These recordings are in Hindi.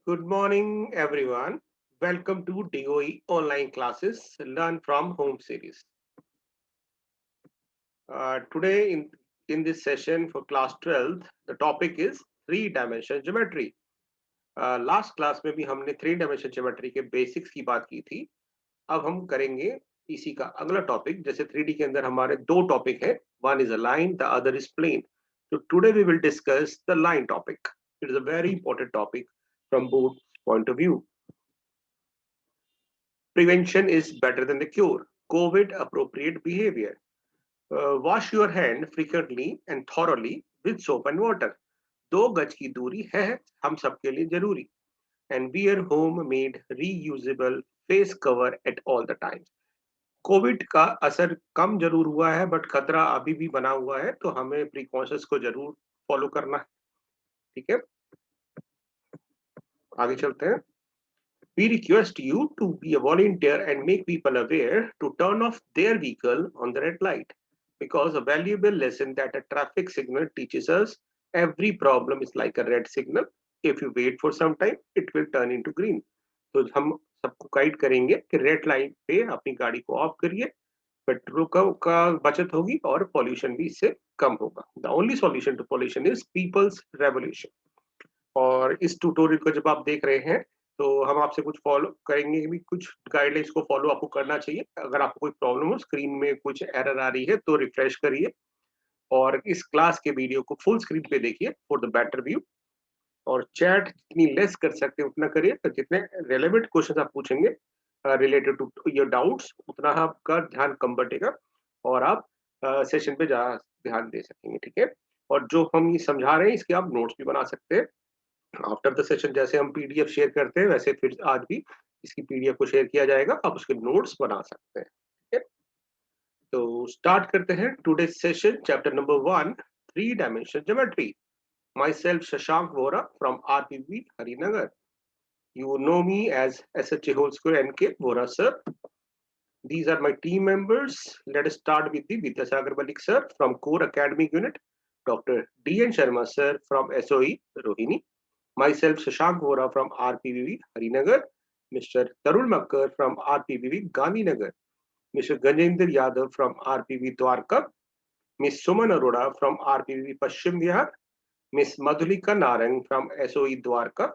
Good morning, everyone. Welcome to DOE online classes Learn from Home series. Today in this session for class 12th, the topic is three-dimensional geometry. Last class में भी हमने थ्री डायमेंशन ज्योमेट्री के बेसिक्स की बात की थी. अब हम करेंगे इसी का अगला टॉपिक. जैसे 3D के अंदर हमारे दो टॉपिक है, one is a line, the other is plane. तो today we will discuss the line topic. It is a very important topic from both point of view. Prevention is better than the cure. COVID appropriate behavior. Wash your hand frequently and thoroughly with soap and water. 2 गज की दूरी है हम सबके लिए जरूरी. And wear homemade reusable face cover at all the times. Covid का असर कम जरूर हुआ है बट खतरा अभी भी बना हुआ है, तो हमें प्रिकॉशंस को जरूर फॉलो करना है. ठीक है, आगे चलते हैं. We request you to be a volunteer and make people aware to turn off their vehicle on the red light, because a valuable lesson that a traffic signal teaches us: every problem is like a red signal. If you wait for some time, it will turn into green. तो हम सबको गाइड करेंगे कि रेड लाइट पे अपनी गाड़ी को ऑफ करिए, पेट्रोल का बचत होगी और पॉल्यूशन भी इससे कम होगा. The only solution to pollution is people's revolution. और इस ट्यूटोरियल को जब आप देख रहे हैं तो हम आपसे कुछ फॉलो करेंगे भी, कुछ गाइडलाइंस को फॉलो आपको करना चाहिए. अगर आपको कोई प्रॉब्लम हो, स्क्रीन में कुछ एरर आ रही है तो रिफ्रेश करिए और इस क्लास के वीडियो को फुल स्क्रीन पे देखिए फॉर द बेटर व्यू. और चैट जितनी लेस कर सकते हैं उतना करिए, तो जितने रेलेवेंट क्वेश्चन आप पूछेंगे रिलेटेड टू योर डाउट्स, उतना आपका ध्यान कम बटेगा और आप सेशन पे ज्यादा ध्यान दे सकेंगे. ठीक है, और जो हम ये समझा रहे हैं इसके आप नोट्स भी बना सकते हैं आफ्टर द सेशन. जैसे हम पीडीएफ शेयर करते हैं वैसे फिर आज भी इसकी पीडीएफ को शेयर किया जाएगा, आप उसके नोट्स बना सकते हैं. ठीक है, तो स्टार्ट करते हैं today session. Chapter number 1, three dimension geometry. Myself Shashank Vora from RPV Harinagar. You know me as SHA whole square NK Vora sir. These are my team members. Let us start with the Vidyasagar Malik sir from Core Academic Unit, Dr. D.N. Sharma sir from SOE Rohini, myself Shashank Vora from RPVV Harinagar, Mr. Tarun Makkar from RPVV Gandhinagar, Mr. Ganjendra Yadav from RPV Dwarka, Ms. Suman Arora from RPVV Paschim Vihar, Ms. Madhulika Narang from SOE Dwarka,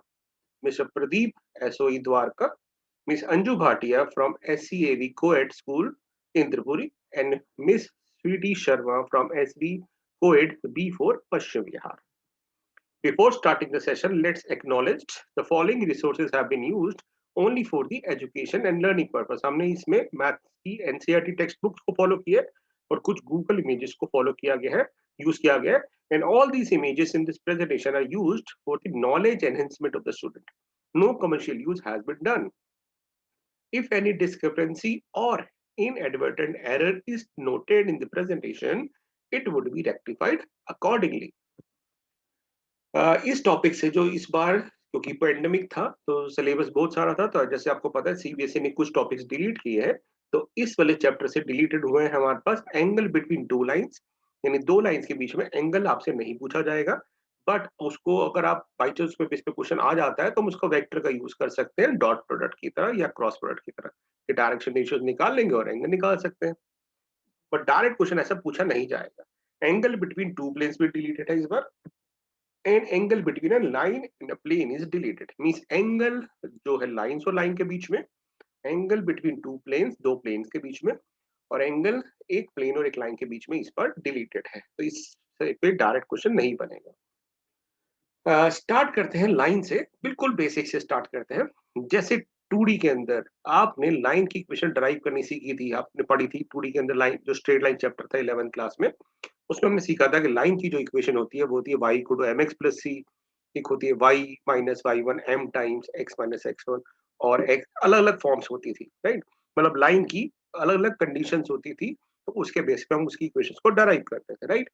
Mr. Pradeep SOE Dwarka, Ms. Anju Bhatia from SCAV Co-ed School Indrapuri, and Ms. Sweetie Sharma from SB Co-ed B4 Paschim Vihar. Before starting the session, let's acknowledge the following resources have been used only for the education and learning purpose. हमने इसमें मैथ की एनसीईआरटी टेक्स्ट बुक्स को फॉलो किया है और कुछ गूगल इमेजेस को फॉलो किया गया है, यूज किया गया है. And all these images in this presentation are used for the knowledge enhancement of the student. No commercial use has been done. If any discrepancy or inadvertent error is noted in the presentation, it would be rectified accordingly. इस टॉपिक से जो इस बार, क्योंकि पेंडेमिक था तो सिलेबस बहुत सारा था, तो जैसे आपको पता है सीबीएसई ने कुछ टॉपिक्स डिलीट किए हैं, तो इस वाले चैप्टर से डिलीटेड हुए हैं हमारे पास एंगल बिटवीन टू लाइंस. यानी दो लाइंस के बीच में एंगल आपसे नहीं पूछा जाएगा, बट उसको अगर आप बाई चांस पे क्वेश्चन आ जाता है तो हम उसको वेक्टर का यूज कर सकते हैं डॉट प्रोडक्ट की तरह या क्रॉस प्रोडक्ट की तरह, कि डायरेक्शन रेशियोज निकाल लेंगे और एंगल निकाल सकते हैं. बट डायरेक्ट क्वेश्चन ऐसा पूछा नहीं जाएगा. एंगल बिटवीन टू प्लेन्स भी डिलीटेड है इस बार. An angle between a line and a plane is deleted. Means angle जो है लाइंस और लाइन के बीच में, एंगल बिटवीन टू प्लेन्स, दो प्लेन्स के बीच में, और एंगल एक प्लेन और एक लाइन के बीच में इस पर डिलीटेड है, तो इस पे डायरेक्ट क्वेश्चन नहीं बनेगा. स्टार्ट करते हैं लाइन से, बिल्कुल बेसिक से स्टार्ट करते हैं. जैसे 2D के अंदर आपने लाइन की इक्वेशन ड्राइव करनी सीखी थी, आपने पढ़ी थी 2D के अंदर लाइन, जो स्ट्रेट लाइन चैप्टर था 11th क्लास में, उसमें हमने सीखा था कि लाइन की जो इक्वेशन होती है वो होती है y equal to mx plus c, एक होती है y minus y1 m times x minus x1, और x अलग अलग फॉर्म्स होती थी, राइट. मतलब लाइन की अलग अलग कंडीशंस होती थी, तो उसके बेस पे हम उसकी इक्वेशंस को डराइव करते थे, राइट.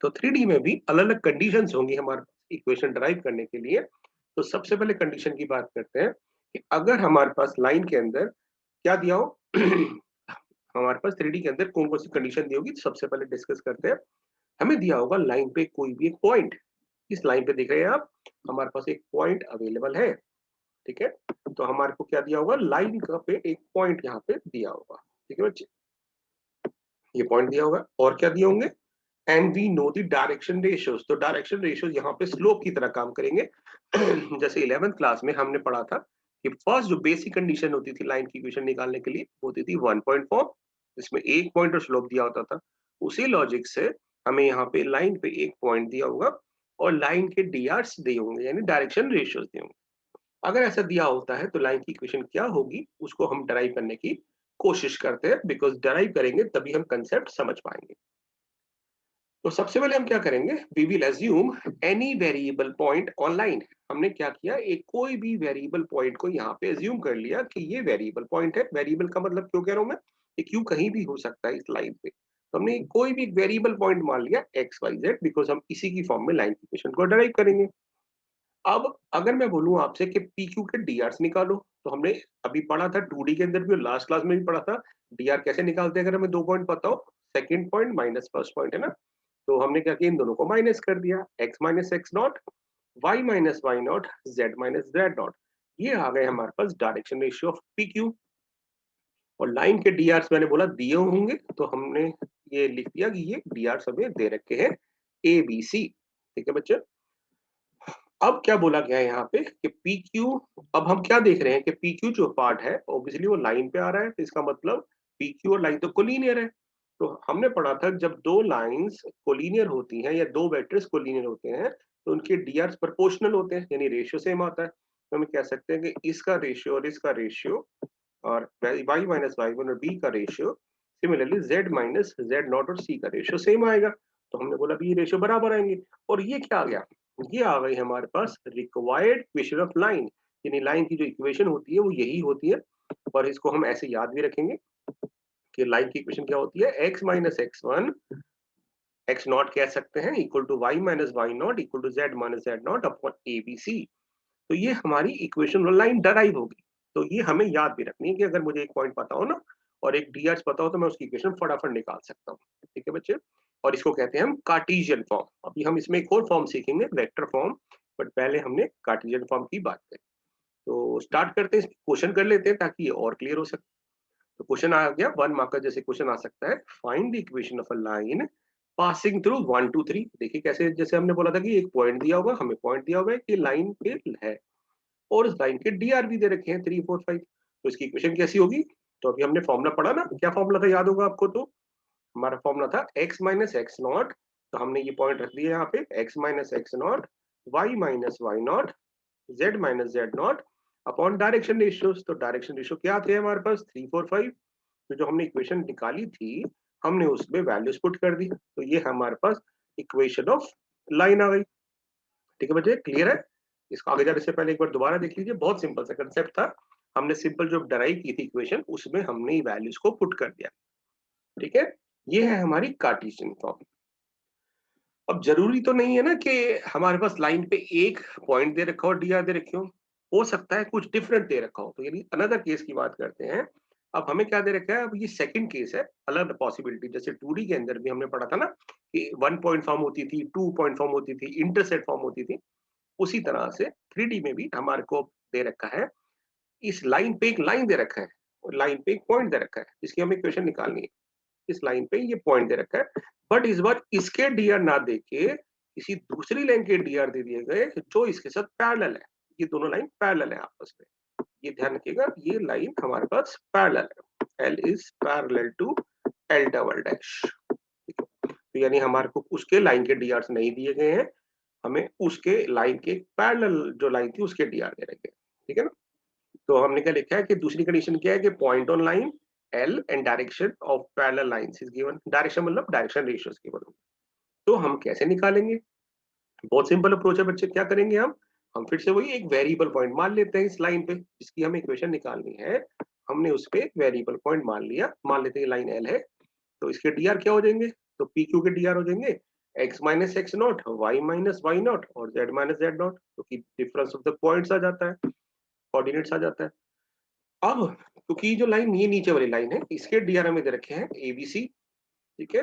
तो 3D में भी अलग अलग कंडीशंस होंगी हमारे इक्वेशन डराइव करने के लिए. तो सबसे पहले कंडीशन की बात करते हैं कि अगर हमारे पास लाइन के अंदर क्या दिया हो हमारे पास 3D के अंदर कौन कौन सी कंडीशन दी होगी, तो सबसे पहले डिस्कस करते हैं. हमें दिया होगा लाइन पे कोई भी एक पॉइंट, इस लाइन पे देख रहे हैं आप, हमारे पास एक पॉइंट अवेलेबल है, ठीक है। तो हमारे को क्या दिया होगा, लाइन का पे एक पॉइंट यहाँ पे दिया होगा, ठीक है बच्चे, ये पॉइंट दिया होगा। और क्या दिए होंगे, and we know the direction ratios, तो डायरेक्शन रेशियोज यहाँ पे स्लोप की तरह काम करेंगे। जैसे 11th क्लास में हमने पढ़ा था कि फर्स्ट जो बेसिक कंडीशन होती थी लाइन की इक्वेशन निकालने के लिए होती थी 1.4, जिसमें एक पॉइंट और स्लोप दिया होता था। उसी लॉजिक से हमें यहाँ पे लाइन पे एक पॉइंट दिया होगा और लाइन के डीआरस दिए होंगे, यानी डायरेक्शन रेशियोज दिए होंगे। अगर ऐसा दिया होता है तो लाइन की इक्वेशन क्या होगी उसको हम डराइव करने की कोशिश करते हैं, बिकॉज डराइव करेंगे तभी हम कंसेप्ट समझ पाएंगे। तो सबसे पहले हम क्या करेंगे, we will assume any variable point on line. हमने क्या किया, एक कोई भी वेरिएबल पॉइंट को यहाँ पे अज्यूम कर लिया कि ये वेरिएबल पॉइंट है। वेरिएबल का मतलब क्यों कह रहा हूं मैं, ये क्यों कहीं भी हो सकता है इस लाइन पे। तो हमने कोई भी वेरिएबल पॉइंट मान लिया एक्स वाई जेड, बिकॉज हम इसी की फॉर्म में लाइन की इक्वेशन को डराइव करेंगे। अब अगर मैं बोलूं आपसे कि पी क्यू के डीआर निकालो, तो हमने अभी पढ़ा था 2D के अंदर भी और लास्ट क्लास में भी पढ़ा था, डीआर कैसे निकालते हैं अगर हमें 2 पॉइंट पता हो, second point minus first point, है ना। तो हमने क्या किया, इन दोनों को माइनस कर दिया, x minus x not, y minus y not, z minus z not. ये आ गए हमारे पास direction ratio of P Q. और लाइन के डीआर मैंने बोला दिए होंगे, तो हमने ये लिख दिया कि ये डीआर हमें दे रखे हैं ए बी सी, ठीक है बच्चे। अब क्या बोला गया है यहाँ पे कि पी क्यू, अब हम क्या देख रहे हैं कि पी क्यू जो पार्ट है ऑब्वियसली वो लाइन पे आ रहा है, तो इसका मतलब पी क्यू और लाइन तो कोलिनियर है। तो हमने पढ़ा था जब दो लाइंस कोलिनियर होती हैं या दो वेक्टर्स कोलिनियर होते हैं तो उनके डीआर प्रोपोर्शनल होते हैं, यानी रेशियो सेम आता है। तो हम कह सकते हैं कि इसका रेशियो और इसका रेशियो और y माइनस वाई वन और b का ratio, similarly z minus z not और c का रेशियो सेम आएगा। तो हमने बोला भी ये रेशियो बराबर आएंगे। और ये क्या आ गया, ये आ गई हमारे पास रिक्वायर्ड इक्वेशन ऑफ लाइन, यानी लाइन की जो इक्वेशन होती है वो यही होती है। और इसको हम ऐसे याद भी रखेंगे कि लाइन की इक्वेशन क्या होती है, x minus x one x not कह सकते हैं equal to y minus y not equal to z minus z not upon a b c. तो ये हमारी इक्वेशन और लाइन डराइव होगी। तो ये हमें याद भी रखनी है कि अगर मुझे एक पॉइंट पता हो ना और एक डीआर पता हो तो मैं उसकी इक्वेशन फटाफट निकाल सकता हूँ, ठीक है बच्चे। और इसको कहते हैं हम कार्टेशियन फॉर्म। अभी हम इसमें एक और फॉर्म सीखेंगे, वेक्टर फॉर्म, बट पहले हमने कार्टेशियन फॉर्म की बात करी। तो स्टार्ट करते हैं, क्वेश्चन कर लेते हैं ताकि ये और क्लियर हो सके। तो क्वेश्चन आ गया 1 मार्क का, जैसे क्वेश्चन आ सकता है, find the equation of a line passing through 1 2 3। देखिए कैसे, जैसे हमने बोला था कि एक पॉइंट दिया होगा, हमें पॉइंट दिया होगा कि लाइन पे है और उस लाइन के डीआर भी दे रखे हैं 3 4 5। तो इसकी इक्वेशन कैसी होगी, तो अभी हमने फॉर्मूला पढ़ा ना, क्या फॉर्मूला था याद होगा आपको, तो हमारा फॉर्मूला था x माइनस एक्स नॉट, तो हमने ये पॉइंट रख दिया यहाँ पे x minus x not, y minus y not, z minus z not upon direction ratios. तो डायरेक्शन रेशियो क्या थे हमारे पास 3 4 5। तो जो हमने इक्वेशन निकाली थी हमने उसमें वैल्यूज पुट कर दी, तो ये हमारे पास इक्वेशन ऑफ लाइन आ गई, ठीक है बच्चे, क्लियर है। इसको आगे जाने से पहले एक बार दोबारा देख लीजिए, बहुत सिंपल सा कंसेप्ट था। हमने सिंपल जो डराइव की थी इक्वेशन उसमें हमने वैल्यूज को पुट कर दिया, ठीक है। ये है हमारी कार्टेशियन फॉर्म। अब जरूरी तो नहीं है ना कि हमारे पास लाइन पे एक पॉइंट दे रखा हो, डीआर दे रखे हो सकता है कुछ डिफरेंट दे रखा हो, तो यानी अनदर केस की बात करते हैं। अब हमें क्या दे रखा है, अब ये सेकंड केस है, अलग पॉसिबिलिटी। जैसे 2D के अंदर भी हमने पढ़ा था ना कि 1 पॉइंट फॉर्म होती थी, 2 पॉइंट फॉर्म होती थी, इंटरसेट फॉर्म होती थी। उसी तरह से 3D में भी हमारे को दे रखा है, इस लाइन पे एक लाइन दे रखा है और लाइन पे एक पॉइंट दे रखा है जिसकी हमें इक्वेशन निकालनी है। इस लाइन पे ये पॉइंट दे रखा है, बट इस बार इसके डीआर ना देके किसी दूसरी लाइन के डीआर दे दिए गए जो इसके साथ पैरेलल है। ये दोनों लाइन पैरेलल है आपस में, ये ध्यान रखिएगा, ये लाइन हमारे पास पैरेलल है, L is parallel to L double dash. तो यानी हमारे को उसके लाइन के डीआर नहीं दिए गए हैं, हमें उसके लाइन के पैरेलल जो लाइन थी उसके डीआर दे रखे हैं, ठीक है ना। तो हमने क्या लिखा है कि दूसरी कंडीशन क्या है कि point on line L and direction of parallel lines is given, direction मतलब डायरेक्शन रेशियोज गिवन। तो हम कैसे निकालेंगे, बहुत सिंपल अप्रोच है बच्चे। क्या करेंगे हम फिर से वही एक वेरिएबल पॉइंट मान लेते हैं इस लाइन पे जिसकी हमें इक्वेशन निकालनी है। हमने उस पे वेरिएबल पॉइंट मान लिया, मान लेते हैं लाइन एल है, तो इसके डीआर क्या हो जाएंगे, तो पी क्यू के डीआर हो जाएंगे x minus x not, y minus y not और z माइनस जेड नॉट, क्योंकि डिफरेंस ऑफ द पॉइंट्स आ जाता है, कोऑर्डिनेट्स आ जाता है। अब क्योंकि जो लाइन ये नीचे वाली लाइन है इसके डीआर हमें दे रखे हैं एबीसी, ठीक है।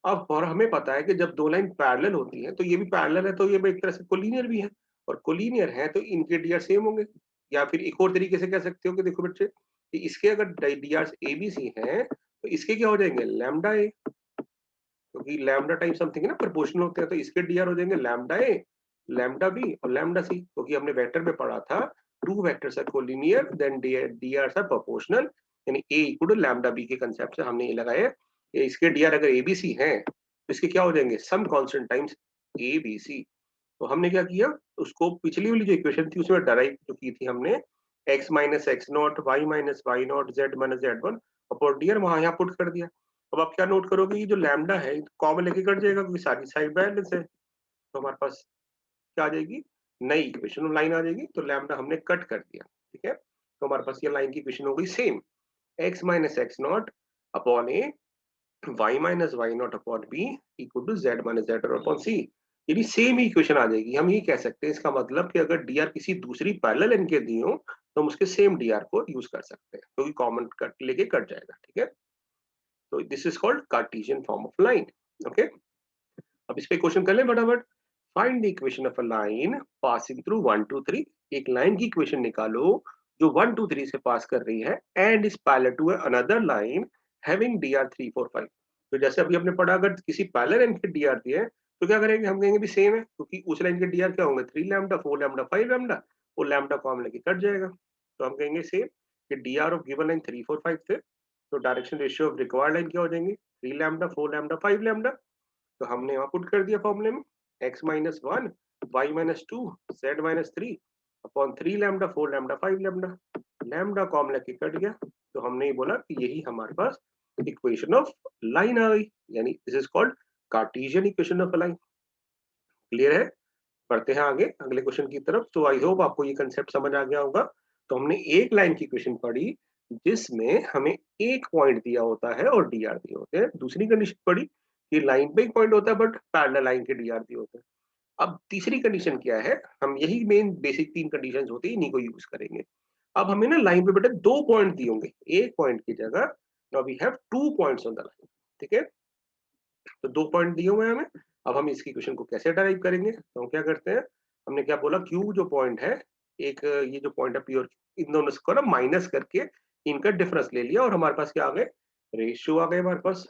अब और हमें पता है कि जब दो लाइन पैरेलल होती हैं तो ये भी पैरेलल है, तो ये एक तरह से कोलिनियर भी है, और कोलिनियर है तो इनके डीआर सेम होंगे। या फिर एक और तरीके से कह सकते हो कि देखो बच्चे, कि इसके अगर डीआर ए बी सी हैं तो इसके क्या हो जाएंगे, लैम्डा ए, क्योंकि लैम्डा टाइम समथिंग है ना, प्रोपोर्शनल होते हैं, तो इसके डीआर हो जाएंगे लैम्डा ए, लैम्डा बी और लैम्डा सी, क्योंकि हमने वेक्टर में पढ़ा था two vectors are collinear then DR are proportional, यानी a equal to lambda b के कंसेप्ट से हमने ये लगाया। इसके डीआर अगर ए बी सी है तो इसके क्या हो जाएंगे, some constant times a b c. तो हमने क्या किया, उसको पिछली वाली जो इक्वेशन थी उसमें डराइव जो की थी हमने, x minus x not y minus y not z minus z one upon d r वहां यहाँ पुट कर दिया। अब आप क्या नोट करोगे, ये जो लैम्डा है कॉमन लेके कट जाएगा क्योंकि सारी साइड बैलेंस है, तो हमारे पास क्या आ जाएगी, नई इक्वेशन लाइन आ जाएगी, तो लैम्डा हमने कट कर दिया। ठीक है, तो हमारे पास ये लाइन की इक्वेशन हो गई same, x minus x naught upon a y minus y naught upon b equal to z minus z upon c. ये भी सेम ही इक्वेशन आ जाएगी। हम ये कह सकते हैं इसका मतलब कि अगर डी आर किसी दूसरी पैरेलल लाइन के दी हो तो हम उसके सेम डी आर को यूज कर सकते हैं, क्योंकि कॉमन कट लेके कट जाएगा। ठीक है, तो this is called Cartesian form of line. Okay, अब इस पे क्वेश्चन कर लें फटाफट। Find the equation of a line passing through 1 2 3। एक लाइन की इक्वेशन निकालो जो 1 2 3 से पास कर रही है and is parallel to another line having DR 3 4 5। तो जैसे अभी हमने पढ़ा, अगर किसी पैरेलल लाइन के डीआर दिए हैं तो क्या करेंगे, हम कहेंगे भी सेम है, क्योंकि उस लाइन के डीआर क्या होंगे, 3 लैम्डा 4 लैम्डा 5 लैम्डा, वो लैम्डा कॉमन लेके कट जाएगा, तो हम कहेंगे सेम कि डीआर ऑफ गिवन लाइन 3 4 5 थे, तो direction ratio of required line क्या हो जाएंगे, 3 लैम्डा 4 लैम्डा 5 लैम्डा। तो हमने वहां पुट कर दिया फॉर्मूले में, x minus one y minus two z minus three upon 3 lambda 4 lambda 5 lambda, lambda common लेके कट गया, तो हमने ये बोला कि यही हमारे पास इक्वेशन ऑफ लाइन आ गई, यानी this is called cartesian equation of line. Clear है, बढ़ते हैं आगे अगले क्वेश्चन की तरफ। तो आई होप आपको ये कंसेप्ट समझ आ गया होगा। तो हमने एक लाइन की इक्वेशन पढ़ी जिसमें हमें एक पॉइंट दिया होता है और डीआर दिए होते हैं। दूसरी कंडीशन पढ़ी कि लाइन पे एक पॉइंट होता है बट पैरेलल लाइन के डीआर दिए होते हैं। अब तीसरी कंडीशन क्या है, हम यही मेन बेसिक तीन कंडीशंस होती है, इन्हीं को यूज करेंगे। अब हमें ना लाइन पे बेटा दो पॉइंट दिए होंगे, एक पॉइंट की जगह now we have two points on the line. ठीक है, तो दो पॉइंट दिए हुए हैं हमें। अब हम इसकी क्वेश्चन को कैसे डराइव करेंगे, तो हम क्या करते हैं, हमने क्या बोला, क्यू जो पॉइंट है, एक ये जो पॉइंट है प्योर, इन दोनों को ना माइनस करके इनका डिफरेंस ले लिया और हमारे पास क्या आ गए, रेशियो आ गए हमारे पास।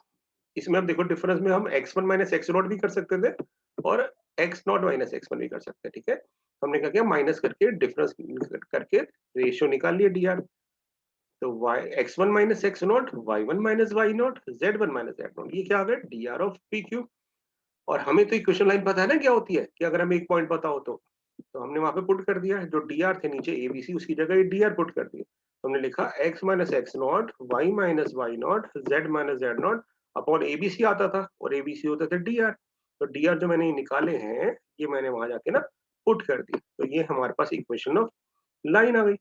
इसमें अब देखो डिफरेंस में हम x1 माइनस एक्स नॉट भी कर सकते थे और x not minus x one भी कर सकते हैं। ठीक है, हमने क्या किया, माइनस करके डिफरेंस करके रेशियो निकाल लिया dr। तो y x1 minus x not y1 minus y not z1 minus z not, ये क्या आ गया, dr ऑफ pq। और हमें तो इक्वेशन लाइन पता है ना क्या होती है, कि अगर हमें एक पॉइंट पता हो तो हमने वहां पे पुट कर दिया है, जो dr थे नीचे abc उसकी जगह dr पुट कर दिया। तो हमने लिखा x minus x not y minus y not z minus z not upon ABC आता था और एबीसी होते थे dr। तो dr जो मैंने निकाले हैं ये मैंने वहां जाके ना पुट कर दिया, तो ये हमारे पास इक्वेशन ऑफ लाइन आ गई।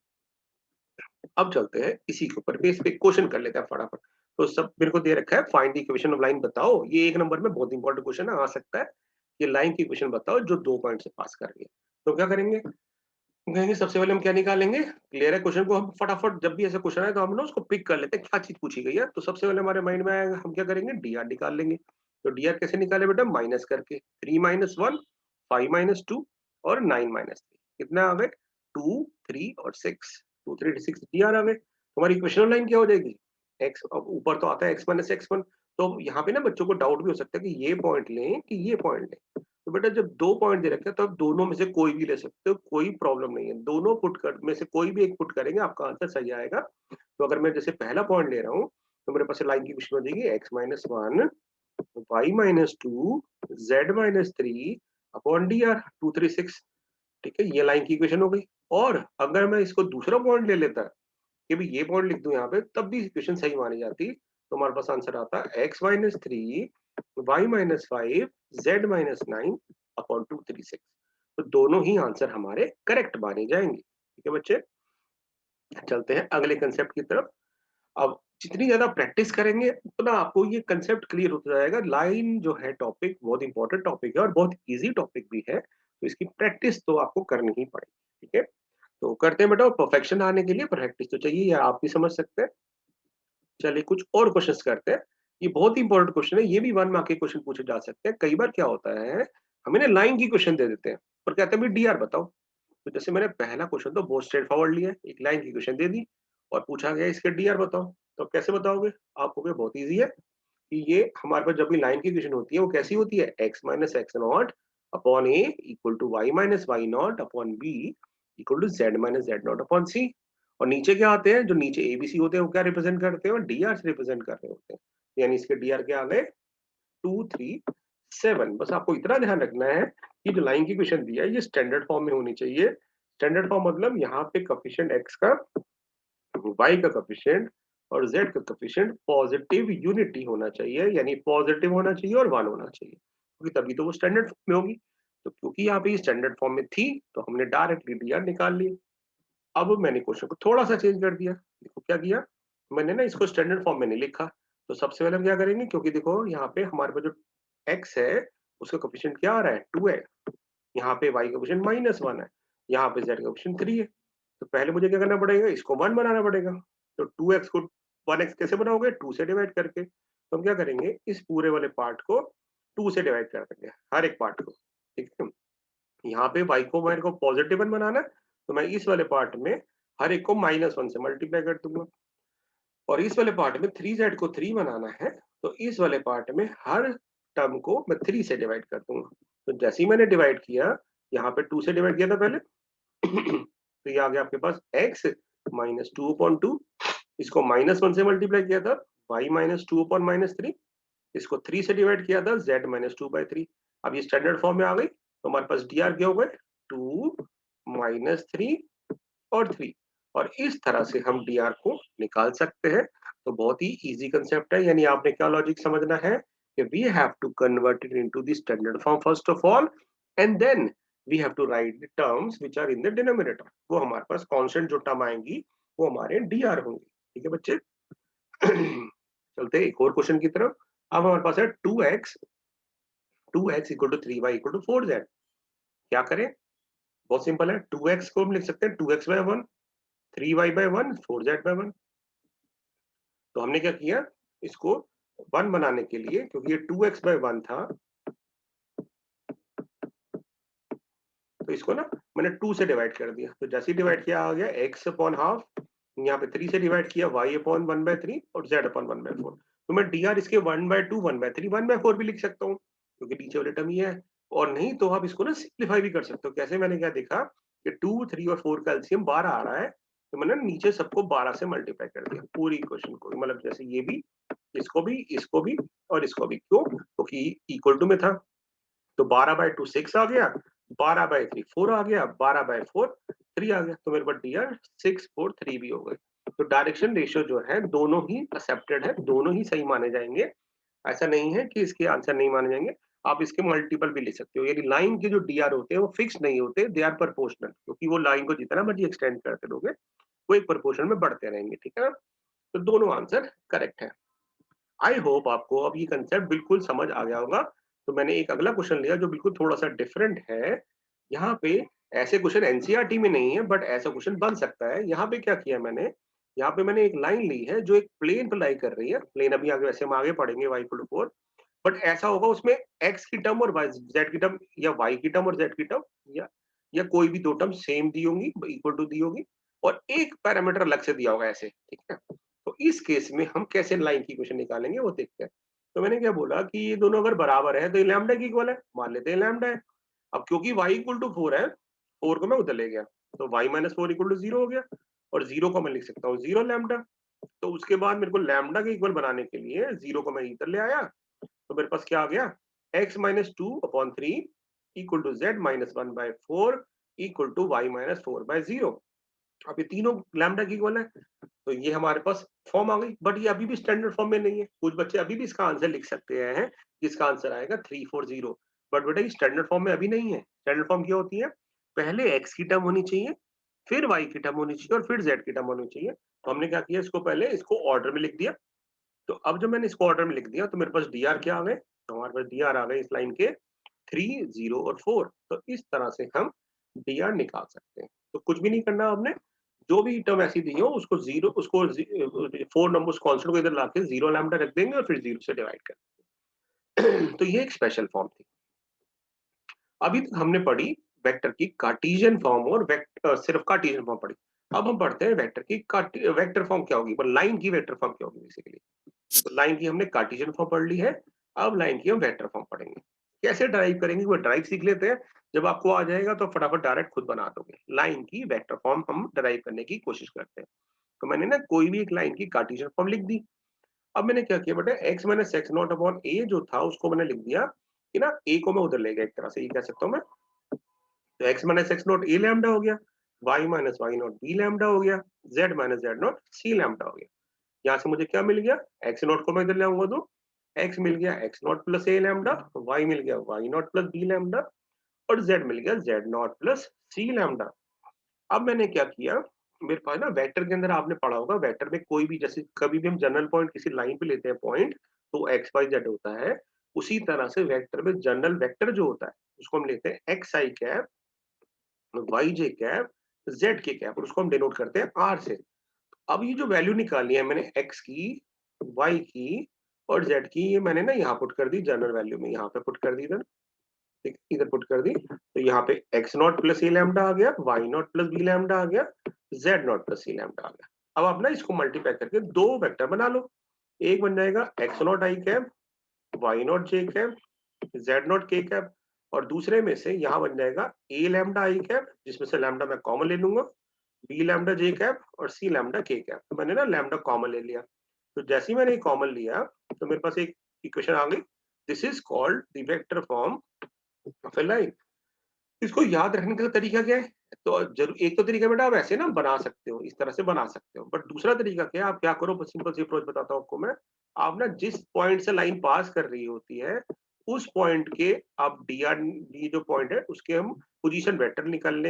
अब चलते हैं इसी के ऊपर बेस पे क्वेश्चन कर लेते हैं फटाफट। तो सब मेरे को दे रखा है, find the equation of line बताओ, ये एक नंबर में बहुत इंपॉर्टेंट क्वेश्चन आ सकता है। ये लाइन की इक्वेशन बताओ जो दो पॉइंट से पास कर रही है। तो क्या करेंगे, हम कहेंगे सबसे पहले हम क्या निकालेंगे, क्लियर है, क्वेश्चन को हम फटाफट जब भी ऐसा क्वेश्चन आए तो हम ना उसको पिक कर लेते हैं क्या चीज पूछी गई है। तो सबसे पहले हमारे माइंड में आएगा, हम क्या करेंगे, डीआर निकाल लेंगे। तो डीआर कैसे निकाले बेटा, माइनस करके, 3 माइनस वन 5 माइनस टू और 9 माइनस थ्री, कितना आ गए, 2 3 और 6, 2 3 6 डीआर आ गए। हमारी इक्वेशन लाइन क्या हो जाएगी, एक्स, अब ऊपर तो आता है एक्स माइनस एक्स वन। तो यहाँ पे ना बच्चों को डाउट भी हो सकता है कि ये पॉइंट लें कि ये पॉइंट लें। तो बेटा जब दो पॉइंट दे रखे हैं तो आप दोनों में से कोई भी ले सकते हो, कोई प्रॉब्लम नहीं है, दोनों पुट कर में से कोई भी एक पुट करेंगे आपका आंसर सही आएगा। तो अगर मैं जैसे पहला पॉइंट ले रहा हूँ तो मेरे पास लाइन की क्वेश्चन हो जाएगी x minus one y minus two z minus three upon d r 2 3 6। ठीक है, ये लाइन की इक्वेशन हो गई। और अगर मैं इसको दूसरा पॉइंट ले लेता कि भाई ये पॉइंट लिख दूं यहाँ पे, तब भी इक्वेशन सही मानी जाती, तो हमारे पास आंसर आता है x minus three y minus five z minus nine upon 2 3 6। तो दोनों ही आंसर हमारे करेक्ट माने जाएंगे। ठीक है बच्चे, चलते हैं अगले कंसेप्ट की तरफ। अब जितनी ज्यादा प्रैक्टिस करेंगे उतना आपको ये कंसेप्ट क्लियर होता जाएगा। लाइन जो है टॉपिक बहुत इंपॉर्टेंट टॉपिक है और बहुत इजी टॉपिक भी है, तो इसकी प्रैक्टिस तो आपको करनी ही पड़ेगी। ठीक है, तो करते हैं बेटा, परफेक्शन आने के लिए प्रैक्टिस तो चाहिए, या आप भी समझ सकते हैं। चलिए कुछ और क्वेश्चंस करते हैं। ये बहुत ही इंपॉर्टेंट क्वेश्चन है, ये भी 1 मार्क के क्वेश्चन पूछे जा सकते हैं। कई बार क्या होता है, हमें ना लाइन की क्वेश्चन दे देते हैं और कहते हैं भाई डी आर बताओ। तो जैसे मैंने पहला क्वेश्चन तो बहुत स्ट्रेट फॉरवर्ड लिया है, एक लाइन की क्वेश्चन दे दी और पूछा गया इसके डी आर बताओ। तो कैसे बताओगे आप? कहोगे बहुत ईजी है कि ये हमारे पास जब भी लाइन की क्वेश्चन होती है वो कैसी होती है, x minus x naught upon a equal to y minus y naught upon b equal to z minus z not upon c. और नीचे क्या आते हैं, जो नीचे एबीसी होते हैं वो क्या रिप्रेजेंट करते हैं, डी आर से रिप्रेजेंट कर रहे होते हैं। यानी इसके डी आर क्या आ गए, 2 3 7। बस आपको इतना ध्यान रखना है कि जो लाइन की क्वेश्चन दिया है ये स्टैंडर्ड फॉर्म में होनी चाहिए। स्टैंडर्ड फॉर्म मतलब यहाँ पे कोफिशिएंट एक्स का, वाई का कोफिशिएंट और जेड का कोफिशिएंट पॉजिटिव यूनिटी होना चाहिए, यानी पॉजिटिव होना चाहिए और 1 होना चाहिए, क्योंकि तभी तो वो स्टैंडर्ड फॉर्म में होगी। तो क्योंकि यहाँ पे स्टैंडर्ड फॉर्म में थी तो हमने डायरेक्टली डी आर निकाल लिया। अब मैंने क्वेश्चन को थोड़ा सा चेंज कर दिया। देखो क्या किया मैंने ना, इसको स्टैंडर्ड फॉर्म में नहीं लिखा। तो सबसे पहले हम क्या करेंगे, क्योंकि देखो यहाँ पे हमारे पास जो x है उसका कोफिशिएंट क्या आ रहा है, 2 है। यहाँ पे y का कोफिशिएंट -1 है, यहाँ पे z का कोफिशिएंट 3 है। तो पहले मुझे क्या करना पड़ेगा, इसको 1 बनाना पड़ेगा। तो 2x को 1x कैसे बनाओगे, 2 से डिवाइड करके। तो हम क्या करेंगे, इस पूरे वाले पार्ट को 2 से डिवाइड कर देंगे, हर एक पार्ट को। ठीक है, यहाँ पे y को मेरे को पॉजिटिव 1 बनाना है, तो मैं इस वाले पार्ट में हर एक को -1 से मल्टीप्लाई कर दूंगा। और इस वाले पार्ट में 3z को 3 बनाना है, तो इस वाले पार्ट में हर टर्म को मैं 3 से डिवाइड कर दूंगा। तो जैसे ही मैंने डिवाइड किया, यहाँ पे 2 से डिवाइड किया था पहले तो ये आ गया आपके पास x माइनस 2/2। इसको -1 से मल्टीप्लाई किया था, y माइनस 2/-3। इसको 3 से डिवाइड किया था, z माइनस 2/3। अब ये स्टैंडर्ड फॉर्म में आ गई, तो हमारे पास डी आर क्या हो गए, 2 -3 और 3। और इस तरह से हम डी आर को निकाल सकते हैं। तो बहुत ही इजी कंसेप्ट है, यानी आपने क्या लॉजिक समझना है कि we have to convert it into the standard form first of all, and then we have to write the terms which are in the denominator. वो हमारे पास कांस्टेंट जो टर्म आएंगी वो हमारे डी आर होंगे। ठीक है बच्चे चलते हैं एक और क्वेश्चन की तरफ। अब हमारे पास है 2x equal to 3y equal to 4z। क्या करें, बहुत सिंपल है। 2x को हम लिख सकते हैं 2x/1, 3y/1, 4z/1। तो हमने क्या किया, इसको 1 बनाने के लिए, क्योंकि ये 2x/1 था, तो इसको ना मैंने 2 से डिवाइड कर दिया। तो जैसे ही डिवाइड किया आ गया x/2। यहाँ पे 3 से डिवाइड किया y/1/3 और z/1/4। तो मैं डी आर इसके 1/2, 1/3, 1/4 भी लिख सकता हूँ, क्योंकि नीचे वाले टर्म ये है। और नहीं तो आप इसको ना सिंप्लीफाई भी कर सकते हो। कैसे, मैंने क्या देखा कि 2, 3 और 4 का एलसीएम 12 आ रहा है, तो मैंने नीचे सबको 12 से मल्टीप्लाई कर दिया, पूरी इक्वेशन को। मतलब जैसे ये भी, इसको भी, इसको भी और इसको भी। क्यों, क्योंकि इक्वल टू में था। तो 12/2 6 आ गया, 12/3 4 आ गया, 12/4 3 आ गया। तो मेरे पास डी आर 6, 4, 3 भी हो गए। तो डायरेक्शन रेशियो जो है दोनों ही एक्सेप्टेड है, दोनों ही सही माने जाएंगे। ऐसा नहीं है कि इसके आंसर नहीं माने जाएंगे, आप इसके मल्टीपल भी ले सकते हो। यानी लाइन के जो डी आर होते हैं वो फिक्स नहीं होते, दे आर प्रोपोर्शनल, क्योंकि वो लाइन को जितना मर्जी एक्सटेंड करते रहोगे वो एक प्रोपोर्शन में बढ़ते रहेंगे। ठीक है ना, तो दोनों आंसर करेक्ट है। आई होप आपको अब ये कंसेप्ट बिल्कुल समझ आ गया होगा। तो मैंने एक अगला क्वेश्चन लिया जो बिल्कुल थोड़ा सा डिफरेंट है। यहाँ पे ऐसे क्वेश्चन एनसीईआरटी में नहीं है, बट ऐसा क्वेश्चन बन सकता है। यहाँ पे क्या किया मैंने, यहाँ पे मैंने एक लाइन ली है जो एक प्लेन पर लाई कर रही है। प्लेन अभी आगे, वैसे हम आगे पढ़ेंगे y/4, बट ऐसा होगा उसमें x की टर्म और z की टर्म, या y की टर्म और z की टर्म, या कोई भी दो टर्म सेम दी होंगी, इक्वल टू दी होगी, और एक पैरामीटर अलग से दिया होगा ऐसे। ठीक है, तो इस केस में हम कैसे लाइन की इक्वेशन निकालेंगे वो देखते हैं। तो मैंने क्या बोला कि ये दोनों अगर बराबर है तो ये लैम्डा की इक्वल है, मान लेते हैं लैम्डा है। अब क्योंकि y/4 है, 4 को मैं उधर ले गया, तो y-4 = 0 हो गया, और 0 को मैं लिख सकता हूँ 0 लैम्डा। तो उसके बाद मेरे को लैम्डा के इक्वल बनाने के लिए 0 को मैं इधर ले आया, तो मेरे पास क्या आ गया, x-2/3 equal to z-1/4 equal to y-4/0। अब ये तीनों लैम्डा की इक्वल है, तो ये हमारे पास फॉर्म आ गई। बट ये अभी भी स्टैंडर्ड फॉर्म में नहीं है। कुछ बच्चे अभी भी इसका आंसर लिख सकते हैं, जिसका आंसर आएगा 340। बट बेटा ये स्टैंडर्ड फॉर्म में अभी नहीं है। स्टैंडर्ड फॉर्म क्या होती है, पहले x की टर्म होनी चाहिए, फिर y की टर्म होनी चाहिए, और फिर z की टर्म होनी चाहिए। तो हमने क्या किया, इसको पहले इसको ऑर्डर में लिख दिया। तो अब जब मैंने इसको ऑर्डर में लिख दिया तो मेरे पास डी आर क्या आ गए, तो हमारे पास डी आर आ गए इस लाइन के 3, 0 और 4। तो इस तरह से हम डी आर निकाल सकते हैं। तो कुछ भी नहीं करना आपने, जो भी टर्म ऐसी दी हो उसको जीरो, उसको 4 नंबर्स कांस्टेंट को इधर लाके 0 लैम्डा रख देंगे और फिर 0 से डिवाइड कर तो ये एक स्पेशल फॉर्म थी। अभी तक हमने पढ़ी वेक्टर की कार्टेशियन फॉर्म और सिर्फ कार्टेशियन फॉर्म पढ़ी। अब हम पढ़ते हैं वेक्टर की वेक्टर फॉर्म क्या होगी, लाइन की वेक्टर फॉर्म क्या होगी बेसिकली। तो लाइन की हमने कार्टेशियन फॉर्म पढ़ ली है, अब लाइन की हम वेक्टर फॉर्म पढ़ेंगे। कैसे ड्राइव करेंगे वो ड्राइव सीख लेते हैं, जब आपको आ जाएगा तो फटाफट डायरेक्ट खुद बना दोगे। लाइन की वेक्टर फॉर्म हम ड्राइव करने की कोशिश करते हैं। तो मैंने ना कोई भी एक लाइन की कार्टेशियन फॉर्म लिख दी। अब मैंने क्या किया बेटा, x minus x naught upon a जो था उसको मैंने लिख दिया कि ना a को मैं उधर ले गया, एक तरह से ये कह सकता हूँ मैं। तो x minus x not a lambda हो गया, y minus y not b lambda हो गया, z minus z not c lambda हो गया। यहाँ से मुझे क्या मिल गया, x नॉट को मैं इधर ले आऊंगा तो x मिल गया x not plus a lambda, y मिल गया y not plus b lambda और z मिल गया z not plus c lambda. अब मैंने क्या किया, मेरे पास ना वेक्टर के अंदर आपने पढ़ा होगा, वेक्टर में कोई भी जैसे कभी भी हम जनरल पॉइंट किसी लाइन पे लेते हैं पॉइंट, तो एक्स वाई जेड होता है। उसी तरह से वेक्टर में जनरल वेक्टर जो होता है उसको हम लेते हैं एक्स आई कैप, वाई जे कैप, जेड के कैप, और उसको हम डिनोट करते हैं आर से। अब ये जो वैल्यू निकाली है मैंने एक्स की, वाई की और जेड की, ये मैंने ना यहाँ पुट कर दी जनरल वैल्यू में, यहाँ पे पुट कर दी इधर, ठीक, इधर पुट कर दी। तो यहाँ पे x naught plus a lambda आ गया, y naught plus b lambda आ गया, z naught plus c lambda आ गया। अब आप ना इसको मल्टीप्लाई करके दो वेक्टर बना लो। एक बन जाएगा x not i cap, y not j cap, z not k cap, और दूसरे में से यहाँ बन जाएगा ए लैम्डा आई कैप, जिसमें से लैम्डा मैं कॉमन ले लूंगा, बी लैम्डा जे कैप और सी लैम्डा के कैप। तो मैंने ना लैम्डा कॉमन ले लिया। तो जैसे ही मैंने कॉमन लिया तो मेरे पास एक इक्वेशन आ गई, this is called the vector form of A line. इसको याद रखने का तरीका क्या है, तो जरूर एक तो तरीका बेटा आप ऐसे ना बना सकते हो, इस तरह से बना सकते हो, बट दूसरा तरीका क्या है, आप क्या करो, सिंपल सी अप्रोच बताता हूँ आपको मैं। आप ना जिस पॉइंट से लाइन पास कर रही होती है उस पॉइंट के आप डी आर डी जो पॉइंट है उसके हम पोजीशन वेक्टर निकल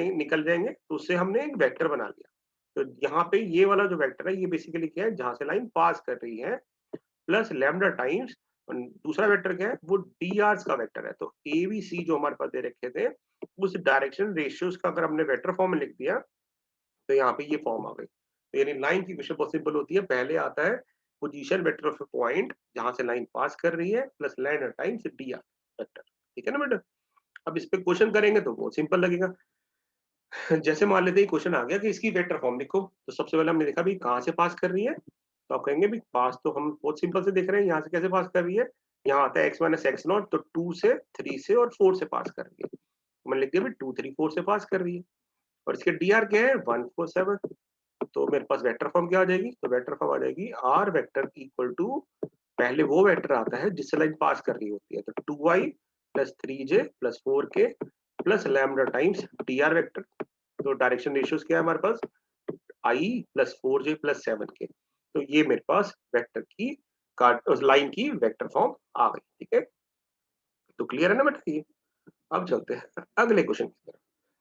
जाएंगे, तो उससे हमने एक वेक्टर बना लिया। तो यहाँ पे ये वाला जो वेक्टर है ये बेसिकली क्या है, जहां से लाइन पास कर रही है प्लस लैम्डा टाइम्स, और दूसरा वेक्टर क्या है वो डी आर्स का वेक्टर है। तो ए बी सी जो हमारे पास दे रखे थे उस डायरेक्शन रेशियोज का अगर हमने वेक्टर फॉर्म में लिख दिया तो यहाँ पे ये फॉर्म आ गई। तो यानी लाइन की इक्वेशन पॉसिबल होती है, पहले आता है पोजीशन वेक्टर ऑफ पॉइंट जहां से लाइन पास कर रही है plus lambda times d are vector. ठीक है ना बेटा। अब इस पे क्वेश्चन करेंगे तो बहुत सिंपल लगेगा। जैसे मान लेते हैं क्वेश्चन आ गया कि इसकी वेक्टर फॉर्म लिखो, तो सबसे पहले हमने देखा भी कहाँ से पास कर रही है, तो आप कहेंगे भी पास तो हम बहुत सिंपल से देख रहे हैं, यहाँ से कैसे पास कर रही है, यहाँ आता है एक्स माइनस एक्स नॉट, तो 2 से 3 से और 4 से पास कर रही है। तो मैंने लिख दिया भी 2 3 4 से पास कर रही है, और इसके डी आर क्या है 1 4 7। तो मेरे पास वेक्टर फॉर्म क्या आ जाएगी, तो वेक्टर फॉर्म आ जाएगी आर वेक्टर इक्वल टू, पहले वो वेक्टर आता है जिससे लाइन पास कर रही होती है, तो 2i plus 3j plus 4k plus lambda times d are vector. तो डायरेक्शन रेशियोज क्या है हमारे पास, आई प्लस 4j प्लस 7k। तो ये मेरे पास वेक्टर की लाइन की वेक्टर फॉर्म आ गई। ठीक है, तो क्लियर है ना बेटा ये। अब चलते हैं अगले क्वेश्चन की तरफ।